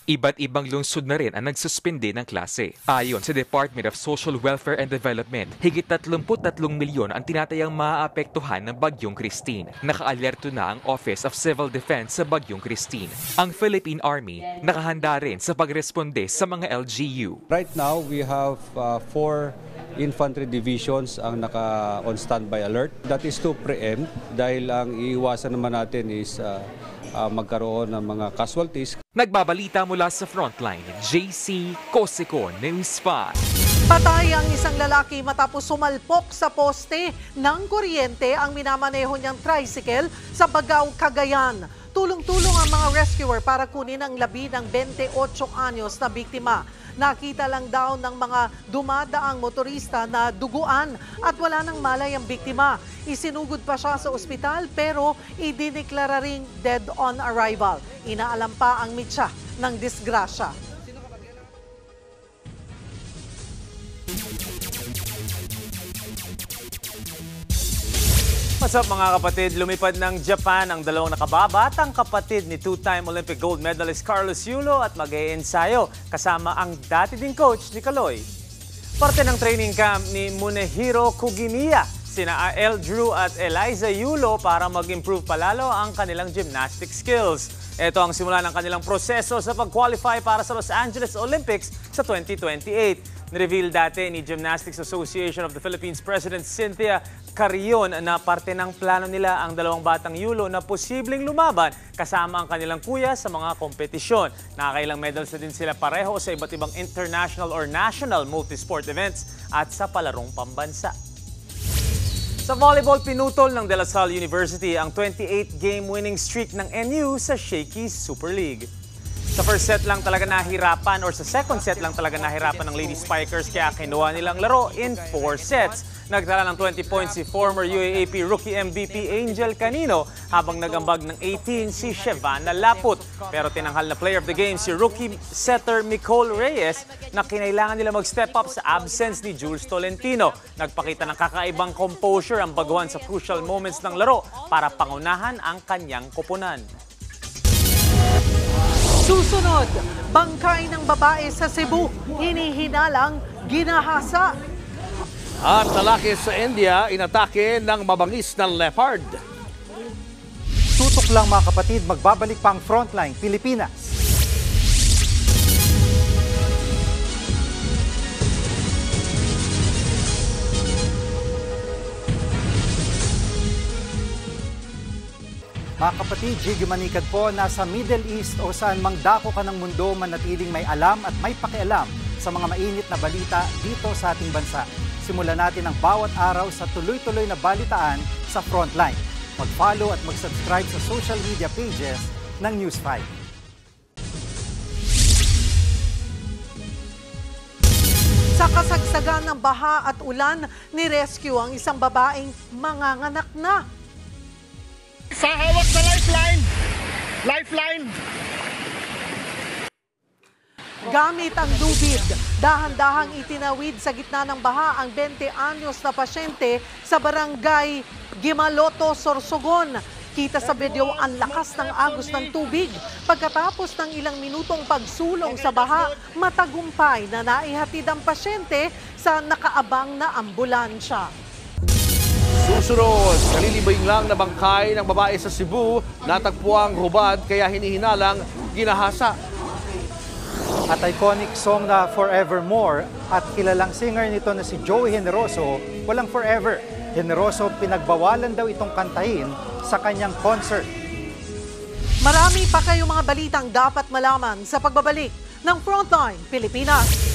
Iba't ibang lungsod na rin ang nagsuspende ng klase. Ayon sa Department of Social Welfare and Development, higit 33 milyon ang tinatayang maaapektuhan ng Bagyong Christine. Nakaalerto na ang Office of Civil Defense sa Bagyong Christine. Ang Philippine Army nakahanda rin sa pagresponde sa mga LGU. Right now, we have 4 infantry divisions ang naka-on standby alert. That is to preempt dahil ang iiwasan naman natin is magkaroon ng mga casualties. Nagbabalita mula sa Frontline, JC Cosico, News 5. Patay ang isang lalaki matapos sumalpok sa poste ng kuryente ang minamaneho niyang tricycle sa Bagao, Cagayan. Tulong-tulong ang mga rescuer para kunin ang labi ng 28 anyos na biktima. Nakita lang daw ng mga dumadaang motorista na duguan at wala nang malay ang biktima. Isinugod pa siya sa ospital pero idineklara ring dead on arrival. Inaalam pa ang mitsa ng disgrasya. What's up mga kapatid? Lumipad ng Japan ang dalawang nakababatang kapatid ni two-time Olympic gold medalist Carlos Yulo at mag-e-ensayo kasama ang dati ding coach ni Kaloy. Parte ng training camp ni Munehiro Kugimiya, sina El Drew at Eliza Yulo para mag-improve palalo ang kanilang gymnastic skills. Ito ang simula ng kanilang proseso sa pag-qualify para sa Los Angeles Olympics sa 2028. Nireveal dati ni Gymnastics Association of the Philippines President Cynthia Carrion na parte ng plano nila ang dalawang batang Yulo na posibleng lumaban kasama ang kanilang kuya sa mga kompetisyon. Nakakailang medals na din sila pareho sa iba't ibang international or national multisport events at sa palarong pambansa. Sa volleyball, pinutol ng De La Salle University ang 28-game winning streak ng NU sa Shakey's Super League. Sa first set lang talaga nahirapan or sa second set lang talaga nahirapan ng Lady Spikers kaya kinuha nilang laro in 4 sets. Nagtala ng 20 points si former UAAP rookie MVP Angel Canino habang nagambag ng 18 si Shevana Laput. Pero tinanghal na player of the game si rookie setter Nicole Reyes na kinailangan nila mag-step up sa absence ni Jules Tolentino. Nagpakita ng kakaibang composure ang baguhan sa crucial moments ng laro para pangunahan ang kanyang koponan. Susunod, bangkay ng babae sa Cebu, hinihinalang ginahasa. At lalaki sa India, inatake ng mabangis na leopard. Tutok lang mga kapatid, magbabalik pa ang Frontline Pilipinas. Mga kapatid, Jiggy Manikad po, nasa Middle East o saan mang dako ka ng mundo, manatiling may alam at may pakialam sa mga mainit na balita dito sa ating bansa. Simulan natin ang bawat araw sa tuloy-tuloy na balitaan sa Frontline. Mag-follow at mag-subscribe sa social media pages ng News 5. Sa kasagsagan ng baha at ulan, ni-rescue ang isang babaeng manganganak na. Sa hawak sa lifeline! Gamit ang lubid, dahan-dahang itinawid sa gitna ng baha ang 20 anyos na pasyente sa barangay Gimaloto, Sorsogon. Kita sa video ang lakas ng agos ng tubig. Pagkatapos ng ilang minutong pagsulong sa baha, matagumpay na naihatid ang pasyente sa nakaabang na ambulansya. Susunod, kalilibing lang na bangkay ng babae sa Cebu, natagpuang hubad kaya hinihinalang ginahasa. At iconic song na Forevermore at kilalang singer nito na si Joey Generoso, walang forever. Generoso, pinagbawalan daw itong kantahin sa kanyang concert. Marami pa kayong mga balitang dapat malaman sa pagbabalik ng Frontline Pilipinas.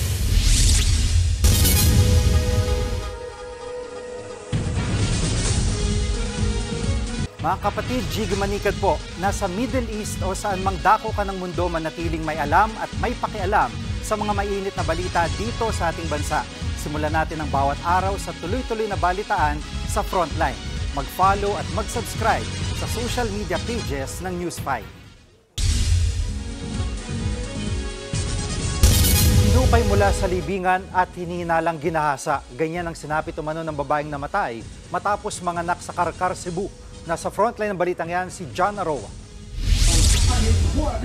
Mga kapatid, Jiggy Manikad po, nasa Middle East o saan mang dako ka ng mundo, manatiling may alam at may pakialam sa mga mainit na balita dito sa ating bansa. Simulan natin ang bawat araw sa tuloy-tuloy na balitaan sa Frontline. Mag-follow at mag-subscribe sa social media pages ng News 5. Hinupay mula sa libingan at hinihinalang ginahasa. Ganyan ang sinapit umano ng babaeng namatay matapos manganak sa Karkar, Cebu. Nasa frontline ng balitang yan si John Aroa.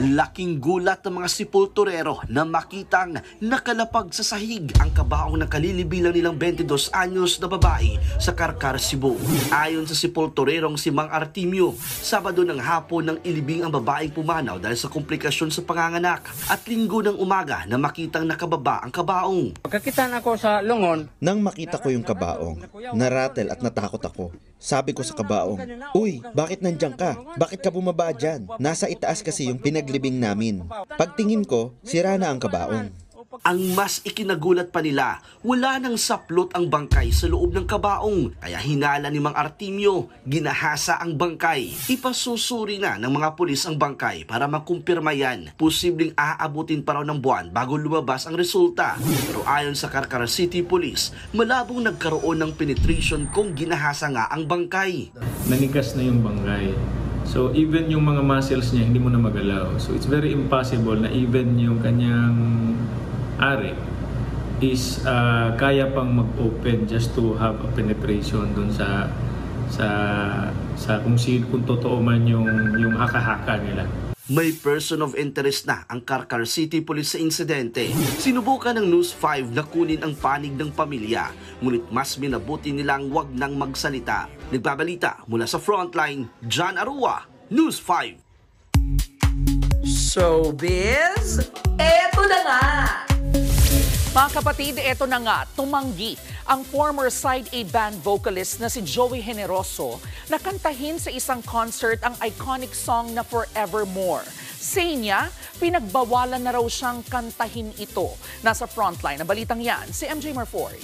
Laking gulat ng mga sepulturero na makitang nakalapag sa sahig ang kabaong ng kalilibilang nilang 22 anyos na babae sa Karkar, Cebu. Ayon sa sepulturerong si Mang Artemio, Sabado ng hapon nang ilibing ang babaeng pumanaw dahil sa komplikasyon sa panganganak at Linggo ng umaga na makitang nakababa ang kabaong. Pagkakitaan ako sa lungon, nang makita ko yung kabaong, naratel at natakot ako. Sabi ko sa kabaong, "Uy, bakit nandiyan ka? Bakit ka bumaba dyan? Nasa itaas kasi yung pinaglibing namin." Pagtingin ko, sira na ang kabaong. Ang mas ikinagulat pa nila, wala nang saplot ang bangkay sa loob ng kabaong. Kaya hinala ni Mang Artimio, ginahasa ang bangkay. Ipasusuri na ng mga pulis ang bangkay para makumpirma yan. Posibleng aabutin pa raw ng buwan bago lumabas ang resulta. Pero ayon sa Carcara City Police, malabong nagkaroon ng penetration kung ginahasa nga ang bangkay. Nanigas na yung bangkay. So even yung mga muscles niya hindi mo na magalaw. So it's very impossible na even yung kanyang ari is kaya pang mag-open just to have a penetration dun sa kung totoo man yung haka-haka nila. May person of interest na ang Carcara City Police sa insidente. Sinubukan ng News 5 na kunin ang panig ng pamilya, ngunit mas minabuti nilang wag nang magsalita. Nagbabalita mula sa Frontline, John Arua, News 5. Showbiz, eto na nga! Mga kapatid, eto na nga, tumanggi ang former Side A band vocalist na si Joey Generoso na kantahin sa isang concert ang iconic song na Forevermore. Say niya, pinagbawalan na raw siyang kantahin ito. Nasa Frontline na balitang yan, si MJ Marfori.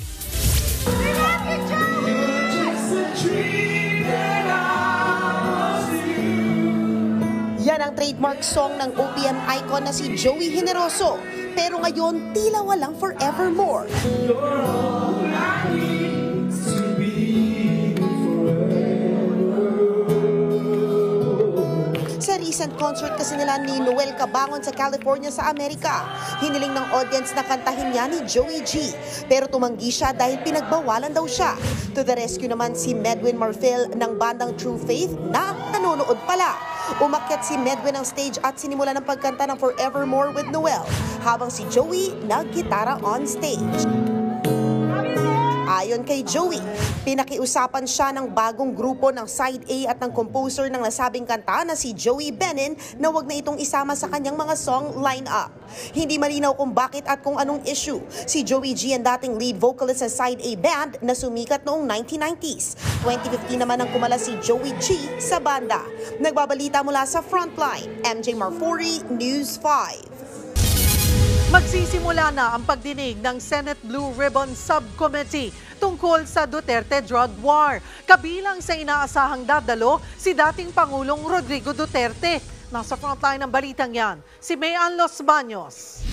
Yan ang trademark song ng OPM icon na si Joey Generoso. Pero ngayon, tila walang Forevermore. Sa recent concert kasi nila ni Noel Cabangon sa California sa Amerika, hiniling ng audience na kantahin niya ni Joey G. Pero tumanggi siya dahil pinagbawalan daw siya. To the rescue naman si Medwin Marfil ng bandang True Faith na nanonood pala. Umakyat si Medwin ng stage at sinimula ng pagkanta ng Forevermore with Noel, habang si Joey nag-gitara on stage. Ayon kay Joey, pinakiusapan siya ng bagong grupo ng Side A at ng composer ng nasabing kanta na si Joey Benin na wag na itong isama sa kanyang mga song line-up. Hindi malinaw kung bakit at kung anong issue. Si Joey G ang dating lead vocalist sa Side A band na sumikat noong 1990s. 2015 naman ang kumala si Joey G sa banda. Nagbabalita mula sa Frontline, MJ Marfori, News 5. Magsisimula na ang pagdinig ng Senate Blue Ribbon Subcommittee tungkol sa Duterte Drug War. Kabilang sa inaasahang dadalo si dating Pangulong Rodrigo Duterte. Nasa Frontline ng balitang yan, si Mayan Los Baños.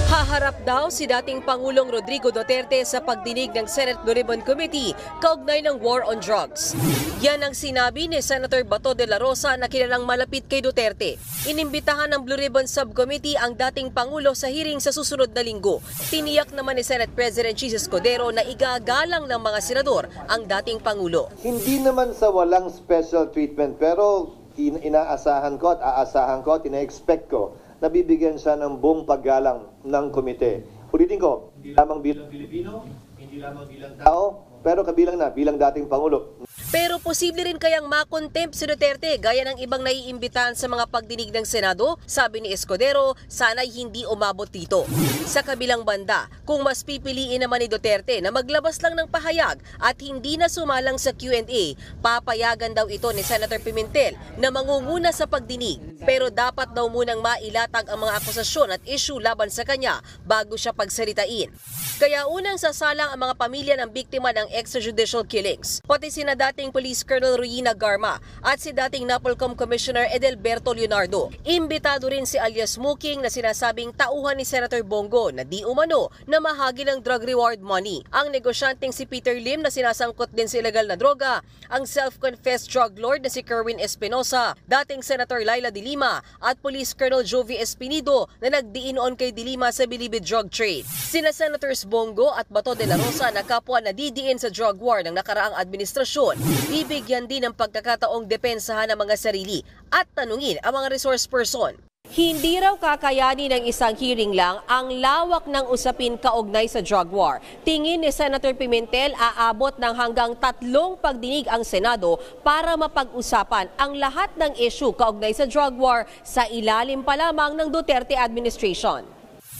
Haharap daw si dating Pangulong Rodrigo Duterte sa pagdinig ng Senate Blue Ribbon Committee kaugnay ng war on drugs. Yan ang sinabi ni Senator Bato de la Rosa na kilalang malapit kay Duterte. Inimbitahan ng Blue Ribbon Subcommittee ang dating Pangulo sa hearing sa susunod na linggo. Tiniyak naman ni Senate President Chis Escudero na igagalang ng mga senador ang dating Pangulo. Hindi naman sa walang special treatment pero inaasahan ko at aasahan ko at ina-expect ko na bibigyan siya ng buong paggalang ng komite. Ulitin ko, hindi lamang bilang Pilipino, hindi lamang bilang tao, pero kabilang na bilang dating Pangulo. Pero posible rin kayang makontempt si Duterte gaya ng ibang naiimbitahan sa mga pagdinig ng Senado, sabi ni Escudero, sana'y hindi umabot dito. Sa kabilang banda, kung mas pipiliin naman ni Duterte na maglabas lang ng pahayag at hindi na sumalang sa Q&A, papayagan daw ito ni Senator Pimentel na mangunguna sa pagdinig. Pero dapat daw munang mailatag ang mga akusasyon at issue laban sa kanya bago siya pagsalitain. Kaya unang sasalang ang mga pamilya ng biktima ng extrajudicial killings, pati sina dating Police Colonel Ruina Garma at si dating NAPOLCOM Commissioner Edelberto Leonardo. Imbitado rin si alias Smoking na sinasabing tauhan ni Senator Bongo na di umano na mahagi ng drug reward money. Ang negosyanteng si Peter Lim na sinasangkot din sa illegal na droga, ang self-confessed drug lord na si Kerwin Espinosa, dating Senator Laila De Lima at Police Colonel Jovi Espinido na nagdiin noon kay De Lima sa bilibid drug trade. Sina Senators Bongo at Bato de la Rosa na kapwa na didiin sa drug war ng nakaraang administrasyon, bibigyan din ng pagkakataong depensahan ang mga sarili at tanungin ang mga resource person. Hindi raw kakayanin ng isang hearing lang ang lawak ng usapin kaugnay sa drug war. Tingin ni Senator Pimentel, aabot ng hanggang 3 pagdinig ang Senado para mapag-usapan ang lahat ng issue kaugnay sa drug war sa ilalim pa lamang ng Duterte administration.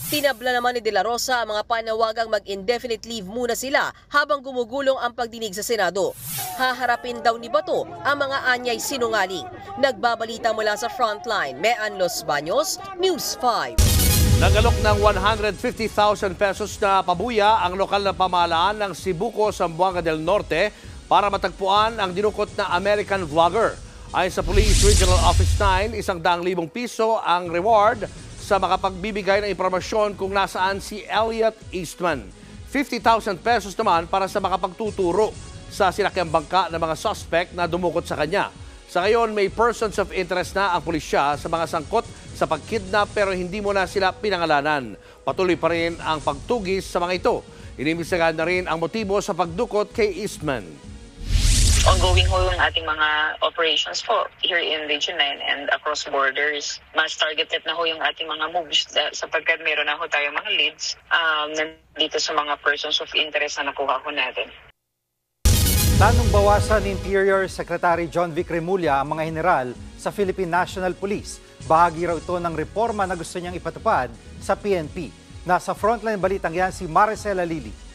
Tinabla naman ni De La Rosa ang mga panawagang mag-indefinite leave muna sila habang gumugulong ang pagdinig sa Senado. Haharapin daw ni Bato ang mga anyay sinungaling. Nagbabalita mula sa Frontline, Mayan Los Baños, News 5. Nagalok ng 150,000 pesos na pabuya ang lokal na pamahalaan ng Cebuco, Zamboanga del Norte para matagpuan ang dinukot na American vlogger. Ayon sa Police Regional Office 9, 100,000 piso ang reward sa makapagbibigay ng impormasyon kung nasaan si Elliot Eastman. 50,000 pesos naman para sa makapagtuturo sa sinakyang bangka ng mga suspect na dumukot sa kanya. Sa ngayon, may persons of interest na ang pulisya sa mga sangkot sa pagkidnap pero hindi mo na sila pinangalanan. Patuloy pa rin ang pagtugis sa mga ito. Inimbestigahan na rin ang motibo sa pagdukot kay Eastman. Ongoing ho yung ating mga operations po here in Region 9 and across borders. Mas targeted na ho yung ating mga moves sapagkat meron na ho tayong mga leads nandito sa mga persons of interest na nakuha ho natin. Planong bawasan ni Interior Secretary John Vic Remulla ang mga general sa Philippine National Police. Bahagi raw ito ng reforma na gusto niyang ipatupad sa PNP. Nasa frontline balitang yan si Maricel Alili.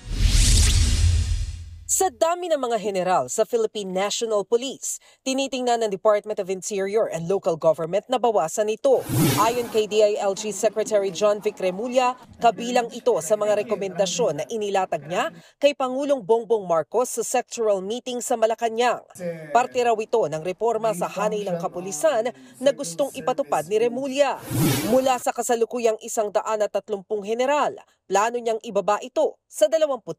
Sa dami ng mga general sa Philippine National Police, tinitingnan ng Department of Interior and Local Government na bawasan ito. Ayon kay DILG Secretary John Vic Remulla, kabilang ito sa mga rekomendasyon na inilatag niya kay Pangulong Bongbong Marcos sa sectoral meeting sa Malacanang. Parte raw ito ng reforma sa hanay ng kapulisan na gustong ipatupad ni Remulla. Mula sa kasalukuyang 130 general, plano niyang ibaba ito sa 25.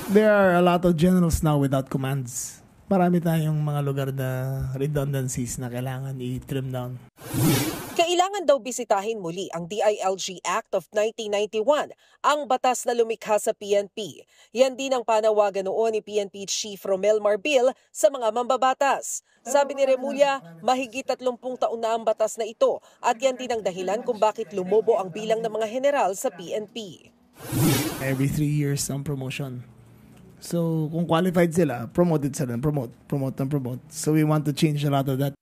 There are a lot of generals now without commands. Marami tayong mga lugar na redundancies na kailangan i-trim down. Kailangan daw bisitahin muli ang DILG Act of 1991, ang batas na lumikha sa PNP. Yan din ang panawagan noon ni PNP Chief Romel Marbil sa mga mambabatas. Sabi ni Remulla, mahigit 30 taon na ang batas na ito at yan din ang dahilan kung bakit lumobo ang bilang ng mga general sa PNP. Every 3 years ang promotion. So, kung qualified sila, promoted sila, promote. So, we want to change a lot of that.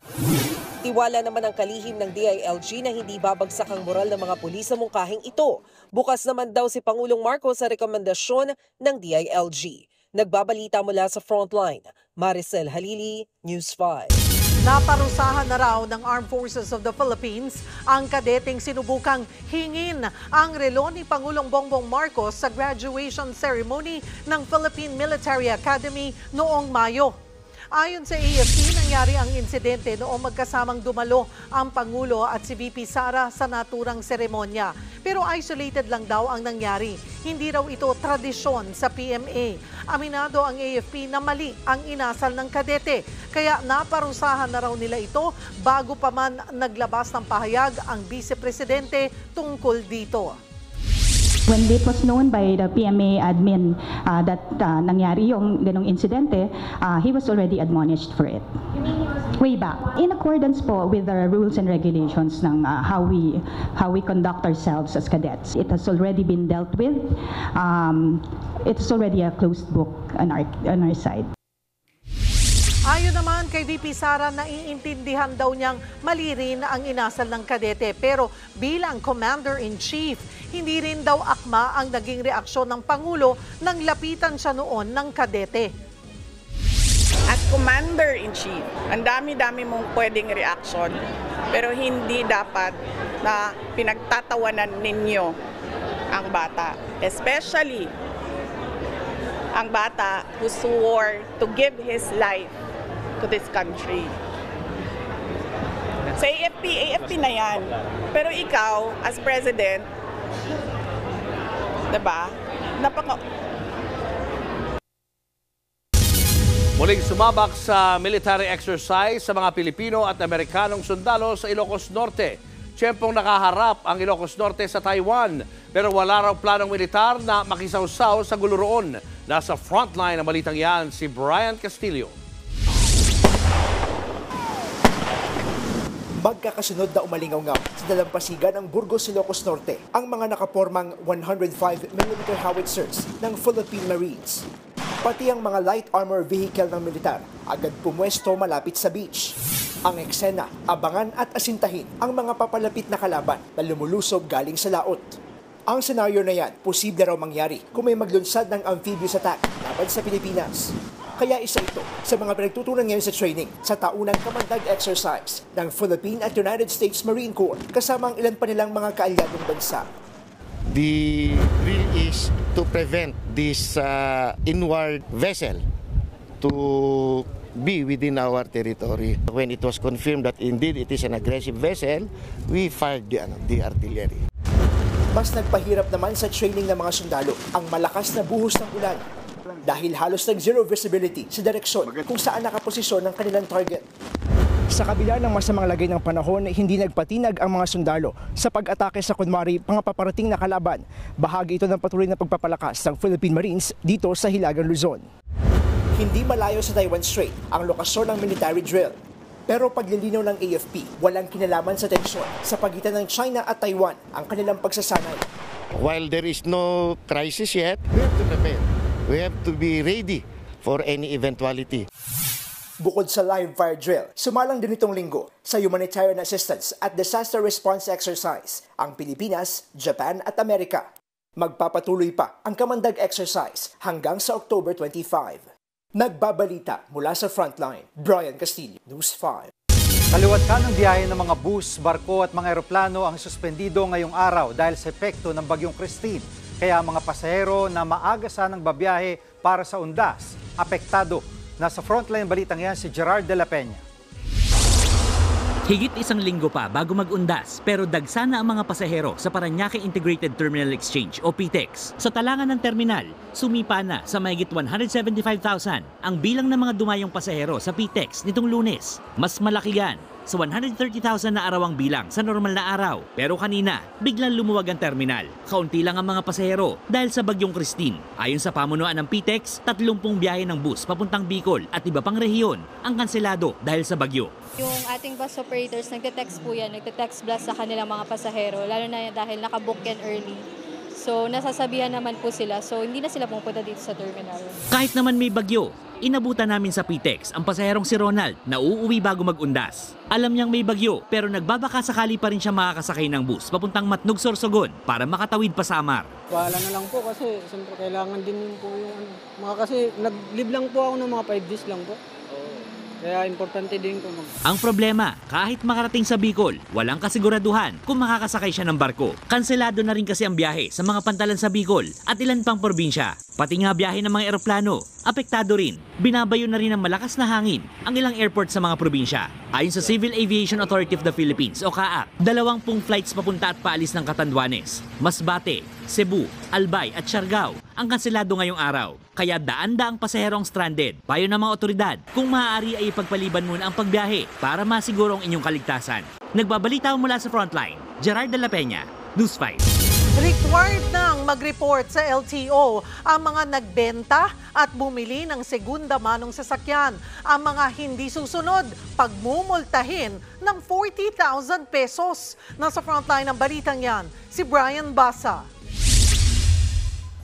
Tiwala naman ang kalihim ng DILG na hindi babagsak ang moral ng mga pulis sa mungkahing ito. Bukas naman daw si Pangulong Marcos sa rekomendasyon ng DILG. Nagbabalita mula sa Frontline, Maricel Halili, News 5. Naparusahan na raw ng Armed Forces of the Philippines ang kadeteng sinubukang hingin ang relo ni Pangulong Bongbong Marcos sa graduation ceremony ng Philippine Military Academy noong Mayo. Ayon sa AFP, nangyari ang insidente noong magkasamang dumalo ang Pangulo at si VP Sara sa naturang seremonya. Pero isolated lang daw ang nangyari. Hindi raw ito tradisyon sa PMA. Aminado ang AFP na mali ang inasal ng kadete. Kaya naparusahan na raw nila ito bago pa man naglabas ng pahayag ang Vice Presidente tungkol dito. When it was known by the PMA admin that nangyari yung ganong insidente, he was already admonished for it. Way back. In accordance po with the rules and regulations ng how we conduct ourselves as cadets. It has already been dealt with. It's already a closed book on our side. Ayon naman kay VP Sara, naiintindihan daw niyang mali rin ang inasal ng kadete. Pero bilang Commander-in-Chief, hindi rin daw akma ang naging reaksyon ng Pangulo nang lapitan siya noon ng kadete. As Commander-in-Chief, ang dami-dami mong pwedeng reaksyon. Pero hindi dapat na pinagtatawanan ninyo ang bata. Especially ang bata who swore to give his life to this country. Sa AFP na yan. Pero ikaw, as President, diba? Muling sumabak sa military exercise sa mga Pilipino at Amerikanong sundalo sa Ilocos Norte. Tiyempong nakaharap ang Ilocos Norte sa Taiwan, pero wala raw planong militar na makisawsaw sa gulo roon. Nasa frontline ng balitang yan si Brian Castillo. Magkakasunod na umalingaw-ngaw sa dalampasigan ng Burgos, Ilocos Norte ang mga nakapormang 105mm howitzers ng Philippine Marines. Pati ang mga light armor vehicle ng militar agad pumwesto malapit sa beach. Ang eksena, abangan at asintahin ang mga papalapit na kalaban na lumulusog galing sa laot. Ang senaryo na yan, posible raw mangyari kung may maglunsad ng amphibious attack laban sa Pilipinas. Kaya isa ito sa mga pinagtutunan ngayon sa training sa taunang kamandag exercise ng Philippine at United States Marine Corps kasama ang ilan pa nilang mga kaalyadong bansa. The drill is to prevent this inward vessel to be within our territory. When it was confirmed that indeed it is an aggressive vessel, we fired the artillery. Mas nagpahirap naman sa training ng mga sundalo ang malakas na buhos ng ulan dahil halos nag-zero visibility sa direksyon kung saan nakaposisyon ng kanilang target. Sa kabila ng masamang lagay ng panahon, hindi nagpatinag ang mga sundalo sa pag-atake sa kunwari pangapaparating na kalaban. Bahagi ito ng patuloy na pagpapalakas ng Philippine Marines dito sa Hilagang Luzon. Hindi malayo sa Taiwan Strait ang lokasyon ng military drill. Pero paglilinaw ng AFP, walang kinalaman sa tensyon sa pagitan ng China at Taiwan ang kanilang pagsasanay. While there is no crisis yet, we have to prepare. We have to be ready for any eventuality. Bukod sa live fire drill, sumalang din itong linggo sa humanitarian assistance at disaster response exercise ang Pilipinas, Japan at Amerika. Magpapatuloy pa ang kamandag exercise hanggang sa October 25. Nagbabalita mula sa Frontline, Brian Castillo, News 5. Kaliwat ka ng biyahe ng mga bus, barko at mga eroplano ang suspendido ngayong araw dahil sa epekto ng bagyong Christine. Kaya mga pasahero na maaga sanang babiyahe para sa undas, apektado. Nasa Frontline balitang yan si Gerard de la Peña. Higit isang linggo pa bago mag-undas pero dagsana ang mga pasahero sa Parañaque Integrated Terminal Exchange o PTEX. Sa talangan ng terminal, sumipa na sa mahigit 175,000 ang bilang ng mga dumayong pasahero sa PTEX nitong Lunes. Mas malaki yan sa 130,000 na arawang bilang sa normal na araw. Pero kanina, biglang lumuwag ang terminal. Kaunti lang ang mga pasahero dahil sa bagyong Christine. Ayon sa pamunuan ng PTEX, 30 biyahe ng bus papuntang Bicol at iba pang rehiyon ang kanselado dahil sa bagyo. Yung ating bus operators, nagte-text po yan, nagte-text blast sa kanilang mga pasahero, lalo na dahil nakabook yan early. So, nasasabihan naman po sila, so hindi na sila pumunta dito sa terminal. Kahit naman may bagyo, inabutan namin sa PTEX ang pasaherong si Ronald na uuwi bago mag-undas. Alam niyang may bagyo pero nagbabaka sakali pa rin siya makakasakay ng bus papuntang Matnog, Sorsogon para makatawid pa sa Amar. Bahala na lang po kasi siyempre kailangan din po yung kasi nag-live lang po ako ng mga 5 days lang po. Kaya importante din po. Ang problema, kahit makarating sa Bicol, walang kasiguraduhan kung makakasakay siya ng barko. Kanselado na rin kasi ang biyahe sa mga pantalan sa Bicol at ilan pang probinsya. Pati nga biyahe ng mga eroplano, apektado rin. Binabayo na rin ng malakas na hangin ang ilang airport sa mga probinsya. Ayon sa Civil Aviation Authority of the Philippines o CAAP, 20 flights papunta at paalis ng Catanduanes, Masbate, Cebu, Albay at Siargao ang kanselado ngayong araw. Kaya daan-daang pasahero ang stranded. Payo ng mga otoridad, kung maaari ay ipagpaliban muna ang pagbiyahe para masiguro ang inyong kaligtasan. Nagbabalita mula sa Frontline, Gerard de la Peña, News 5. Required nang mag-report sa LTO ang mga nagbenta at bumili ng segunda manong sasakyan. Ang mga hindi susunod, pagmumultahin ng 40,000 pesos. Nasa Frontline ng balitang yan, si Brian Basa.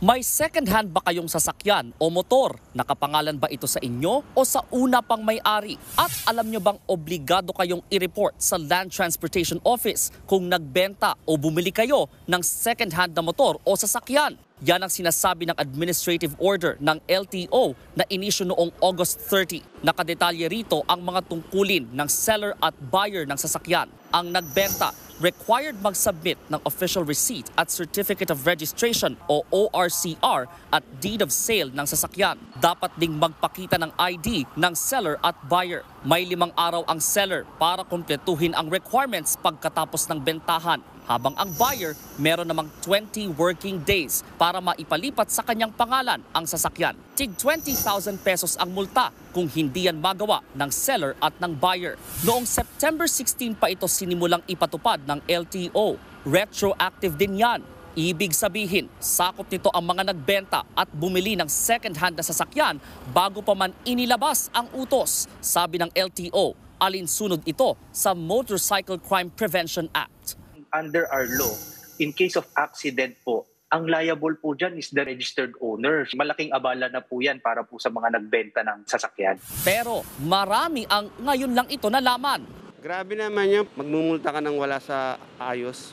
May second-hand ba kayong sasakyan o motor? Nakapangalan ba ito sa inyo o sa una pang may-ari? At alam nyo bang obligado kayong i-report sa Land Transportation Office kung nagbenta o bumili kayo ng second-hand na motor o sasakyan? Yan ang sinasabi ng administrative order ng LTO na inisyu noong August 30. Nakadetalye rito ang mga tungkulin ng seller at buyer ng sasakyan. Ang nagbenta, required mag-submit ng official receipt at certificate of registration o ORCR at deed of sale ng sasakyan. Dapat ding magpakita ng ID ng seller at buyer. May 5 araw ang seller para kumpletuhin ang requirements pagkatapos ng bentahan. Habang ang buyer, meron namang 20 working days para maipalipat sa kanyang pangalan ang sasakyan. Tig 20,000 pesos ang multa kung hindi yan magawa ng seller at ng buyer. Noong September 16 pa ito sinimulang ipatupad ng LTO. Retroactive din yan. Ibig sabihin, sakop nito ang mga nagbenta at bumili ng second-hand na sasakyan bago pa man inilabas ang utos, sabi ng LTO. Alinsunod ito sa Motorcycle Crime Prevention Act. Under our law, in case of accident po, ang liable po dyan is the registered owner. Malaking abala na po yan para po sa mga nagbenta ng sasakyan. Pero marami ang ngayon lang ito nalaman. Grabe naman yan, magmumulta ka ng wala sa ayos.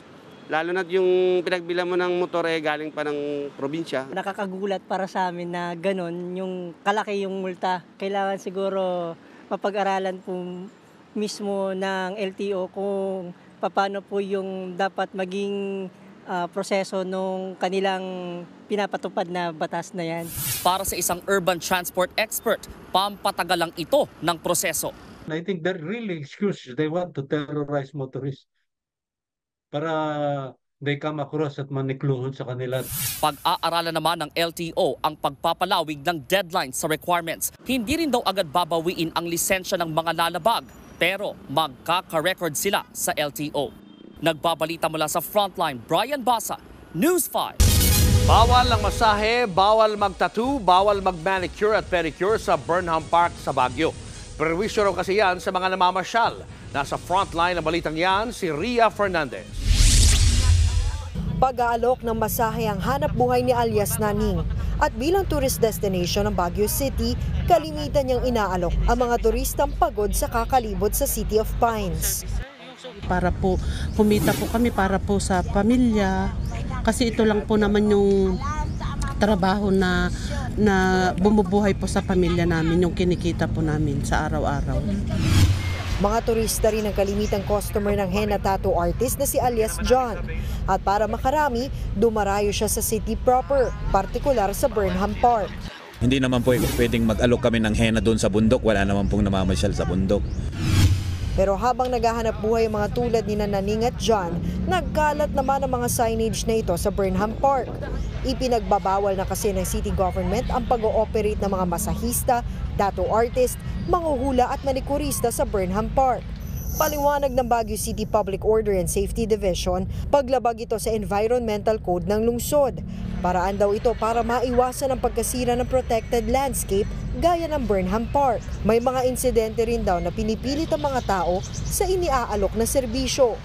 Lalo na yung pinagbilan mo ng motor galing pa ng probinsya. Nakakagulat para sa amin na ganun, yung kalaki yung multa. Kailangan siguro mapag-aralan po mismo ng LTO kung paano po yung dapat maging proseso nung kanilang pinapatupad na batas na yan. Para sa isang urban transport expert, pampatagal lang ito ng proseso. I think they're really excuse. They want to terrorize motorists para they come across at manikluhod sa kanila. Pag-aaralan naman ng LTO ang pagpapalawig ng deadline sa requirements. Hindi rin daw agad babawiin ang lisensya ng mga lalabag, pero magkaka-record sila sa LTO. Nagbabalita mula sa Frontline, Brian Basa, News 5. Bawal ang masahe, bawal mag-tattoo, bawal mag-manicure at pedicure sa Burnham Park sa Baguio. Perwisyo raw kasi yan sa mga namamasyal. Nasa frontline ng balitang yan, si Ria Fernandez. Pag-aalok ng masahe ang hanap buhay ni alias Naning. At bilang tourist destination ng Baguio City, kalimitan niyang inaalok ang mga turistang pagod sa kakalibot sa City of Pines. Para po kumita po kami para po sa pamilya. Kasi ito lang po naman yung trabaho na bumubuhay po sa pamilya namin, yung kinikita po namin sa araw-araw. Mga turista rin ang kalimitang customer ng henna tattoo artist na si alias John. At para makarami, dumarayo siya sa city proper, partikular sa Burnham Park. Hindi naman po pwedeng mag-alok kami ng henna doon sa bundok, wala naman pong namamasyal sa bundok. Pero habang naghahanap buhay ang mga tulad ni Naning at John, nagkalat naman ang mga signage na ito sa Burnham Park. Ipinagbabawal na kasi ng city government ang pag-ooperate ng mga masahista, tattoo artist, manghuhula at manikurista sa Burnham Park. Paliwanag ng Baguio City Public Order and Safety Division, paglabag ito sa Environmental Code ng lungsod. Paraan daw ito para maiwasan ang pagkasira ng protected landscape gaya ng Burnham Park. May mga insidente rin daw na pinipilit ang mga tao sa iniaalok na serbisyo.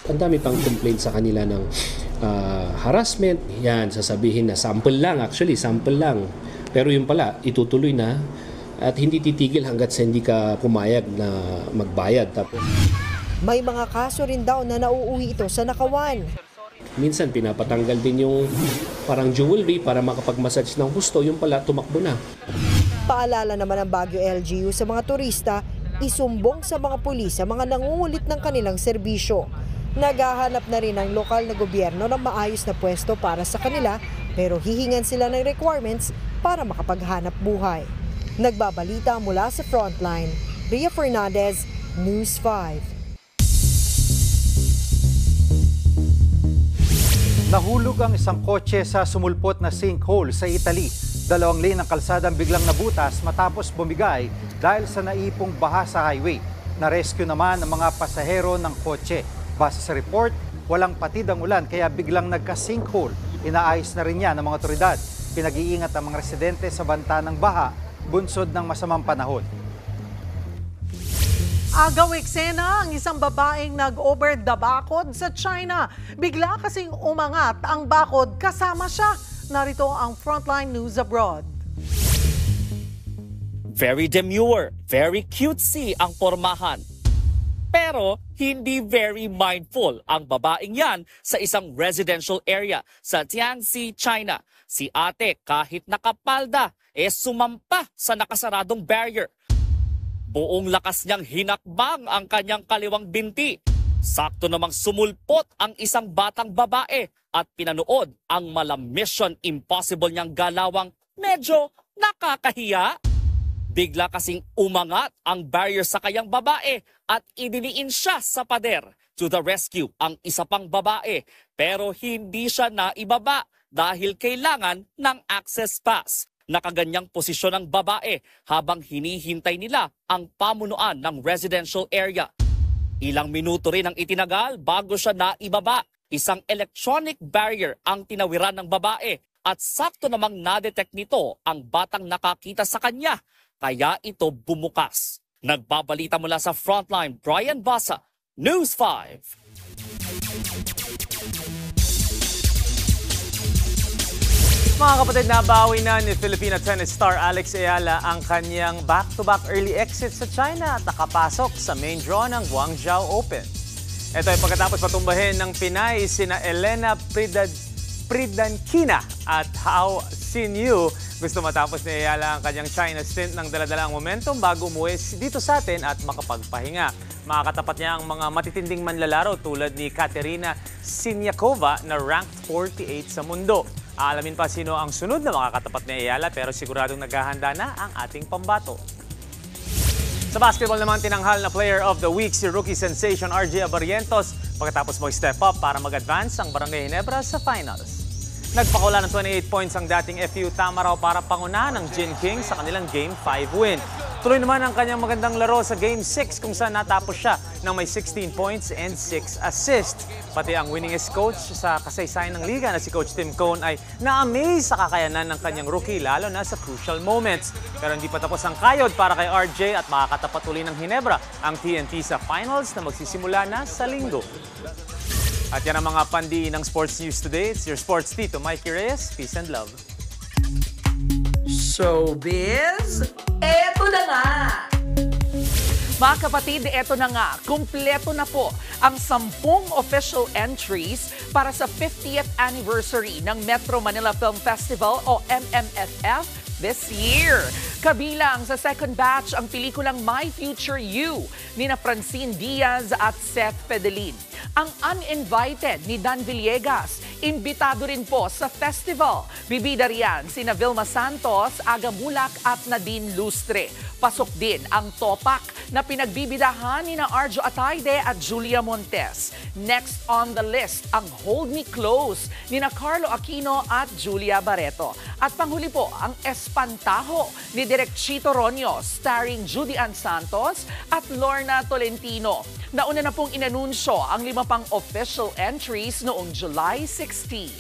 Ang dami pang complaint sa kanila ng harassment. Yan, sasabihin na sample lang, actually sample lang. Pero yung pala, itutuloy na at hindi titigil hanggat sa hindi ka pumayag na magbayad. May mga kaso rin daw na nauuwi ito sa nakawan. Minsan pinapatanggal din yung parang jewelry para makapag-massage ng husto, yung pala tumakbo na. Paalala naman ng Baguio LGU sa mga turista, isumbong sa mga pulis sa mga nangungulit ng kanilang serbisyo. Naghahanap na rin ang lokal na gobyerno ng maayos na pwesto para sa kanila, pero hihingan sila ng requirements para makapaghanap buhay. Nagbabalita mula sa Frontline, Ria Fernandez, News 5. Nahulog ang isang kotse sa sumulpot na sinkhole sa Italy. 2 lane ng kalsadang biglang nabutas matapos bumigay dahil sa naipong baha sa highway. Na-rescue naman ang mga pasahero ng kotse. Base sa report, walang patid ang ulan kaya biglang nagka-sinkhole. Inaayos na rin yan ng mga otoridad. Pinag-iingat ang mga residente sa banta ng baha, bunsod ng masamang panahon. Agaw eksena ang isang babaeng nag-over the bakod sa China. Bigla kasing umangat ang bakod kasama siya. Narito ang Frontline News Abroad. Very demure, very cutesy ang pormahan. Pero hindi very mindful ang babaeng yan sa isang residential area sa Tianxi, China. Si ate kahit nakapalda, sumampa sa nakasaradong barrier. Buong lakas niyang hinakbang ang kanyang kaliwang binti. Sakto namang sumulpot ang isang batang babae at pinanood ang Mission Impossible niyang galawang medyo nakakahiya. Bigla kasing umangat ang barrier sa kanyang babae at idiniin siya sa pader. To the rescue ang isa pang babae pero hindi siya naibaba dahil kailangan ng access pass. Nakaganyang posisyon ang babae habang hinihintay nila ang pamunuan ng residential area. Ilang minuto rin ang itinagal bago siya naibaba. Isang electronic barrier ang tinawiran ng babae at sakto namang na-detect nito ang batang nakakita sa kanya. Kaya ito bumukas. Nagbabalita mula sa Frontline, Brian Basa, News 5. Mga kapatid, nabawi na ni Filipina tennis star Alex Ayala ang kanyang back-to-back early exit sa China at nakapasok sa main draw ng Guangzhou Open. Ito ay pagkatapos patumbahin ng Pinay sina Elena Pridankina at Hao Xin-yu. Gusto matapos ni Ayala ang kanyang China stint ng daladala ang momentum bago umuwi dito sa atin at makapagpahinga. Makakatapat niya ang mga matitinding manlalaro tulad ni Katerina Siniakova na ranked 48 sa mundo. Aalamin pa sino ang sunod na makakatapat ni Ayala pero siguradong naghahanda na ang ating pambato. Sa basketball naman, tinanghal na Player of the Week si rookie sensation RJ Abarientos pagkatapos mag-step up para mag-advance ang Barangay Ginebra sa finals. Nagpakawala ng 28 points ang dating FU Tamaraw para pangunahan ng Gin King sa kanilang Game 5 win. Tuloy naman ang kanyang magandang laro sa Game 6 kung saan natapos siya ng may 16 points and 6 assists. Pati ang winningest coach sa kasaysayan ng liga na si Coach Tim Cone ay na-amaze sa kakayanan ng kanyang rookie lalo na sa crucial moments. Pero hindi pa tapos ang kayod para kay RJ at makakatapat uli ng Ginebra ang TNT sa finals na magsisimula na sa Linggo. At yan ang mga pandi ng Sports News today. It's your Sports Tito, Mikey Reyes. Peace and love. Showbiz, eto na nga! Mga kapatid, eto na nga, kumpleto na po ang 10 official entries para sa 50th anniversary ng Metro Manila Film Festival o MMFF this year. Kabilang sa second batch ang pelikulang My Future You nina Francine Diaz at Seth Fedelin. Ang Uninvited ni Dan Villegas, imbitado rin po sa festival. Bibida riyan sina Vilma Santos, Aga Mulak at Nadine Lustre. Pasok din ang Topak na pinagbibidahan nina Arjo Atayde at Julia Montes. Next on the list, ang Hold Me Close nina Carlo Aquino at Julia Barreto. At panghuli po, ang Espantajo ni Direk Chito Ronyo, starring Judy Ann Santos at Lorna Tolentino. Nauna na pong inanunsyo ang 5 pang official entries noong July 16.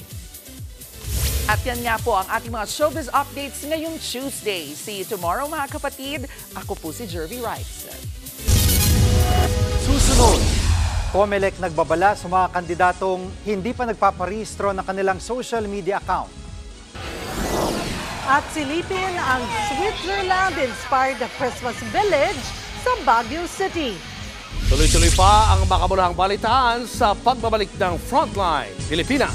At yan nga po ang ating mga showbiz updates ngayong Tuesday. See you tomorrow mga kapatid. Ako po si Jervy Rice. Susunod, COMELEC nagbabala sa mga kandidatong hindi pa nagpaparehistro ng kanilang social media account. At silipin ang Switzerland-inspired na Christmas Village sa Baguio City. Tuloy-tuloy pa ang makabulahang balitaan sa pagbabalik ng Frontline Pilipinas.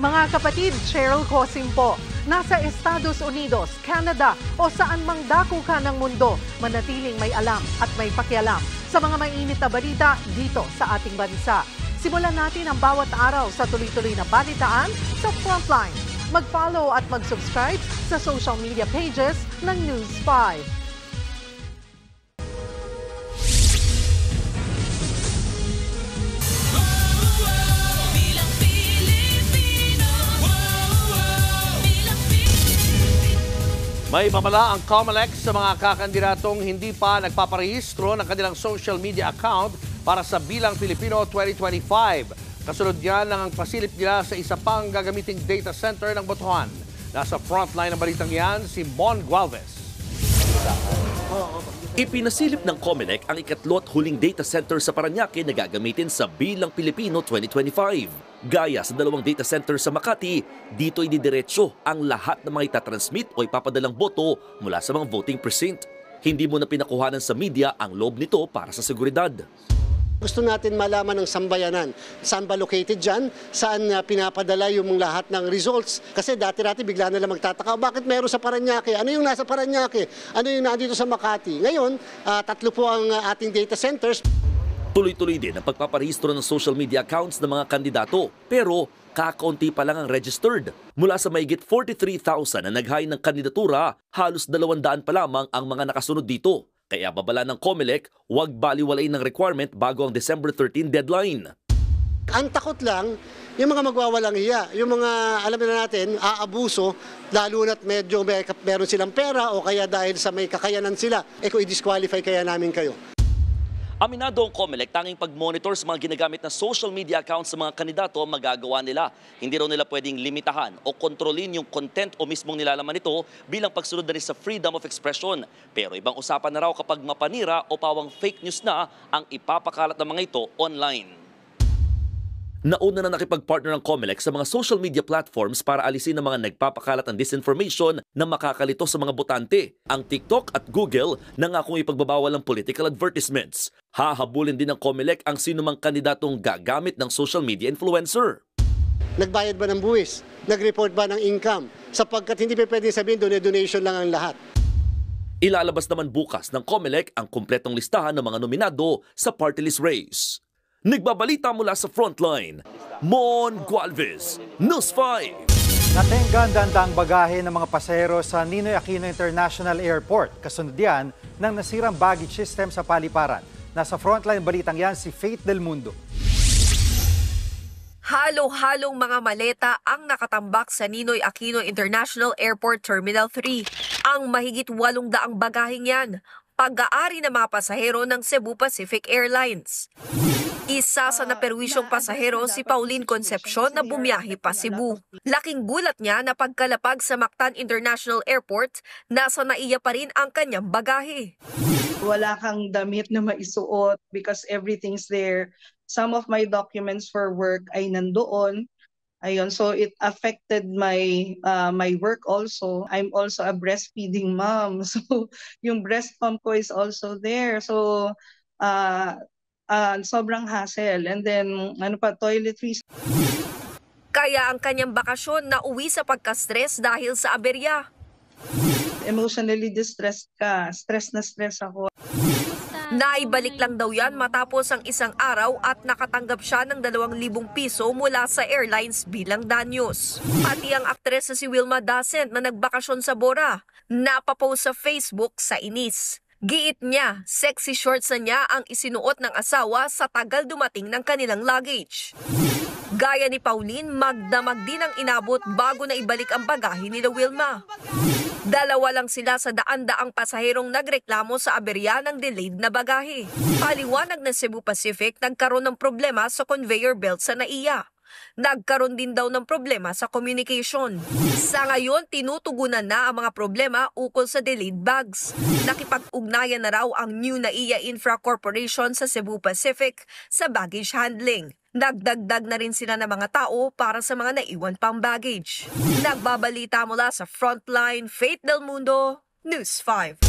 Mga kapatid, Cheryl Cosim po. Nasa Estados Unidos, Canada o saan mang dako ka ng mundo, manatiling may alam at may pakialam sa mga mainit na balita dito sa ating bansa. Simulan natin ang bawat araw sa tuloy-tuloy na balitaan sa Frontline. Mag-follow at mag-subscribe sa social media pages ng News 5. May babala ang COMELEC sa mga kakandidatong hindi pa nagpaparehistro ng kanilang social media account para sa Bilang Pilipino 2025. Kasunod niyan ang pasilip nila sa isa pang gagamiting data center ng Botohan. Nasa frontline ng balitang yan si Mon Gualvez. Ipinasilip ng COMELEC ang ikatlo at huling data center sa Parañaque na gagamitin sa Bilang Pilipino 2025. Gaya sa 2 data center sa Makati, dito ididiretso ang lahat ng mga itatransmit o ipapadalang boto mula sa mga voting precinct. Hindi mo na pinakuhanan sa media ang loob nito para sa seguridad. Gusto natin malaman ng sambayanan, saan ba located dyan, saan pinapadala yung lahat ng results. Kasi dati-dati bigla na lang magtataka, bakit meron sa Parañaque? Ano yung nasa Parañaque? Ano yung nandito sa Makati? Ngayon, 3 po ang ating data centers. Tuloy-tuloy din ang pagpaparehistro ng social media accounts ng mga kandidato. Pero kakaunti pa lang ang registered. Mula sa mahigit 43,000 na naghain ng kandidatura, halos 200 pa lamang ang mga nakasunod dito. Kaya babala ng COMELEC, huwag baliwalain ng requirement bago ang December 13 deadline. Ang takot lang, yung mga magwawalang hiya, yung mga alam na natin, aabuso, lalo na't medyo meron silang pera o kaya dahil sa may kakayanan sila, kung i-disqualify kaya namin kayo. Aminado ang COMELEC, tanging pag-monitor sa mga ginagamit na social media accounts sa mga kandidato ang magagawa nila. Hindi raw nila pwedeng limitahan o kontrolin yung content o mismong nilalaman nito bilang pagsunod na rin sa freedom of expression. Pero ibang usapan na raw kapag mapanira o pawang fake news na ang ipapakalat ng mga ito online. Nauna na nakipag-partner ang COMELEC sa mga social media platforms para alisin ang mga nagpapakalat ng disinformation na makakalito sa mga botante. Ang TikTok at Google nangakong ipagbabawal ang political advertisements. Hahabulin din ng COMELEC ang sinumang kandidatong gagamit ng social media influencer. Nagbayad ba ng buwis? Nag-report ba ng income? Sapagkat hindi pa pwedeng sabihin donation lang ang lahat. Ilalabas naman bukas ng COMELEC ang kumpletong listahan ng mga nominado sa party list race. Nagbabalita mula sa Frontline, Mon Gualvez, News 5. Natenggan ang bagahe ng mga pasahero sa Ninoy Aquino International Airport. Kasunod yan ng nasirang baggage system sa paliparan. Nasa Frontline balitang yan si Faith Del Mundo. Halo-halong mga maleta ang nakatambak sa Ninoy Aquino International Airport Terminal 3. Ang mahigit 800 bagaheng yan, pag-aari ng mga pasahero ng Cebu Pacific Airlines. Isa sa naperwisyong pasahero si Pauline Concepcion na bumiyahe pa Cebu. Laking gulat niya na pagkalapag sa Mactan International Airport, nasa naiya pa rin ang kanyang bagahe. Wala kang damit na maisuot because everything's there. Some of my documents for work ay nandoon. Ayun, so it affected my my work also. I'm also a breastfeeding mom. So yung breast pump ko is also there. So sobrang hassle. And then toiletries. Kaya ang kanyang bakasyon na uwi sa pagka-stress dahil sa aberya. Emotionally distressed ka. Stress na stress ako. Naibalik lang daw yan matapos ang isang araw at nakatanggap siya ng 2,000 piso mula sa airlines bilang danyos. Pati ang aktres na si Wilma Dasent na nagbakasyon sa Bora, napapost sa Facebook sa inis. Giit niya, sexy shorts na niya ang isinuot ng asawa sa tagal dumating ng kanilang luggage. Gaya ni Pauline, magdamag din ang inabot bago na ibalik ang bagahe nila Wilma. Dalawa lang sila sa daan-daang pasaherong nagreklamo sa aberya ng delayed na bagahe. Paliwanag ng Cebu Pacific, nagkaroon ng problema sa conveyor belt sa NAIA. Nagkaroon din daw ng problema sa communication. Sa ngayon, tinutugunan na ang mga problema ukol sa delayed bags. Nakipag-ugnayan na raw ang New NAIA Infra Corporation sa Cebu Pacific sa baggage handling. Nagdagdag na rin sila ng mga tao para sa mga naiwan pang baggage. Nagbabalita mula sa Frontline, Faith Del Mundo, News 5.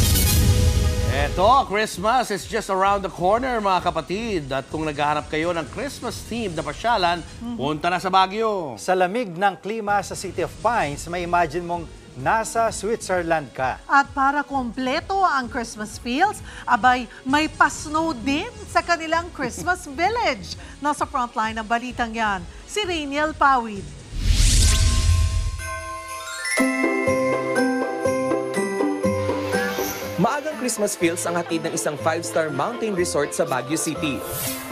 Eto, Christmas is just around the corner mga kapatid. At kung naghahanap kayo ng Christmas-themed na pasyalan, punta na sa Baguio. Sa lamig ng klima sa City of Pines, may imagine mong nasa Switzerland ka. At para kompleto ang Christmas feels, abay may pa-snow din sa kanilang Christmas village. Nasa Frontline ng balitang yan, si Rainiel Pawid. Maagang Christmas feels ang hatid ng isang 5-star mountain resort sa Baguio City.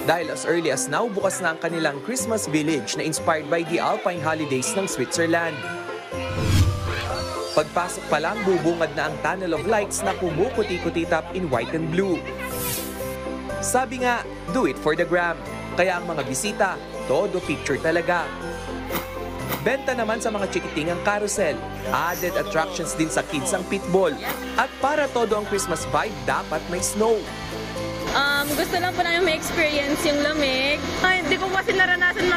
Dahil as early as now, bukas na ang kanilang Christmas village na inspired by the Alpine holidays ng Switzerland. Pagpasok pa lang, bubungad na ang tunnel of lights na kumukuti-kutitap in white and blue. Sabi nga, do it for the gram. Kaya ang mga bisita, todo picture talaga. Benta naman sa mga chikitingang carousel. Added attractions din sa kids ang pitball. At para todo ang Christmas vibe, dapat may snow. Gusto lang po namin ma-experience yung lamig. Hindi ko kasi naranasan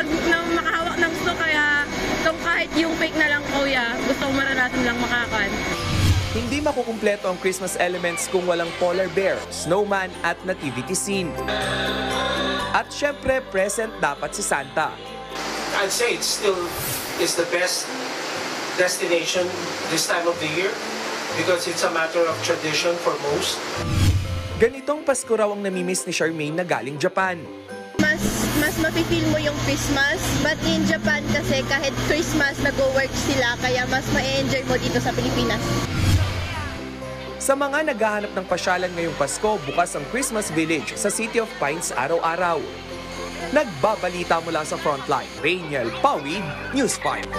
makahawak ng snow, kaya kahit yung fake na lang kuya, gusto ko maranasan lang makakan. Hindi makukumpleto ang Christmas elements kung walang polar bear, snowman at nativity scene. At syempre, present dapat si Santa. I'd say it still is the best destination this time of the year because it's a matter of tradition for most. Ganitong Pasko raw ang namimiss ni Charmaine na galing Japan. Mas mapifeel mo yung Christmas, but in Japan kasi kahit Christmas nag-work sila, kaya mas ma-enjoy mo dito sa Pilipinas. Sa mga naghahanap ng pasyalan ngayong Pasko, bukas ang Christmas Village sa City of Pines araw-araw. Nagbabalita mula sa Frontline, Rainiel Pawid, News 5.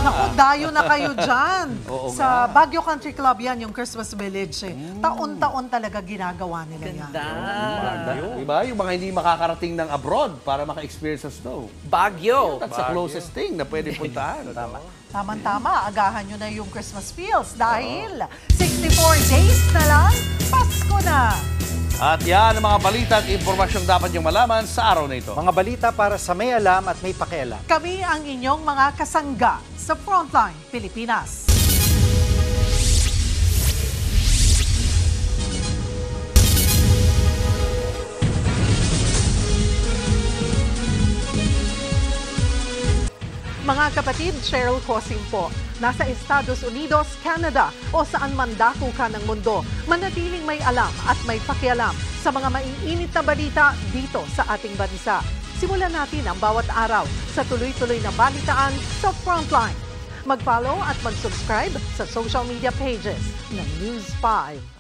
Naku, dayo na kayo dyan. Sa Baguio Country Club yan, yung Christmas Village. Taon-taon talaga ginagawa nila yan. Diba? Yung mga hindi makakarating ng abroad para maka-experience sa snow. Baguio. That's the closest thing na pwede puntahan. Tama-tama, agahan nyo na yung Christmas feels dahil 64 days na lang, Pasko na! At yan ang mga balita at impormasyong dapat niyong malaman sa araw na ito. Mga balita para sa may alam at may pakialam. Kami ang inyong mga kasangga sa Frontline Pilipinas. Mga kapatid, Cheryl Cosim po. Nasa Estados Unidos, Canada o saan man dako ka ng mundo, manatiling may alam at may pakialam sa mga maiinit na balita dito sa ating bansa. Simulan natin ang bawat araw sa tuloy-tuloy na balitaan sa Frontline. Mag-follow at mag-subscribe sa social media pages ng News 5.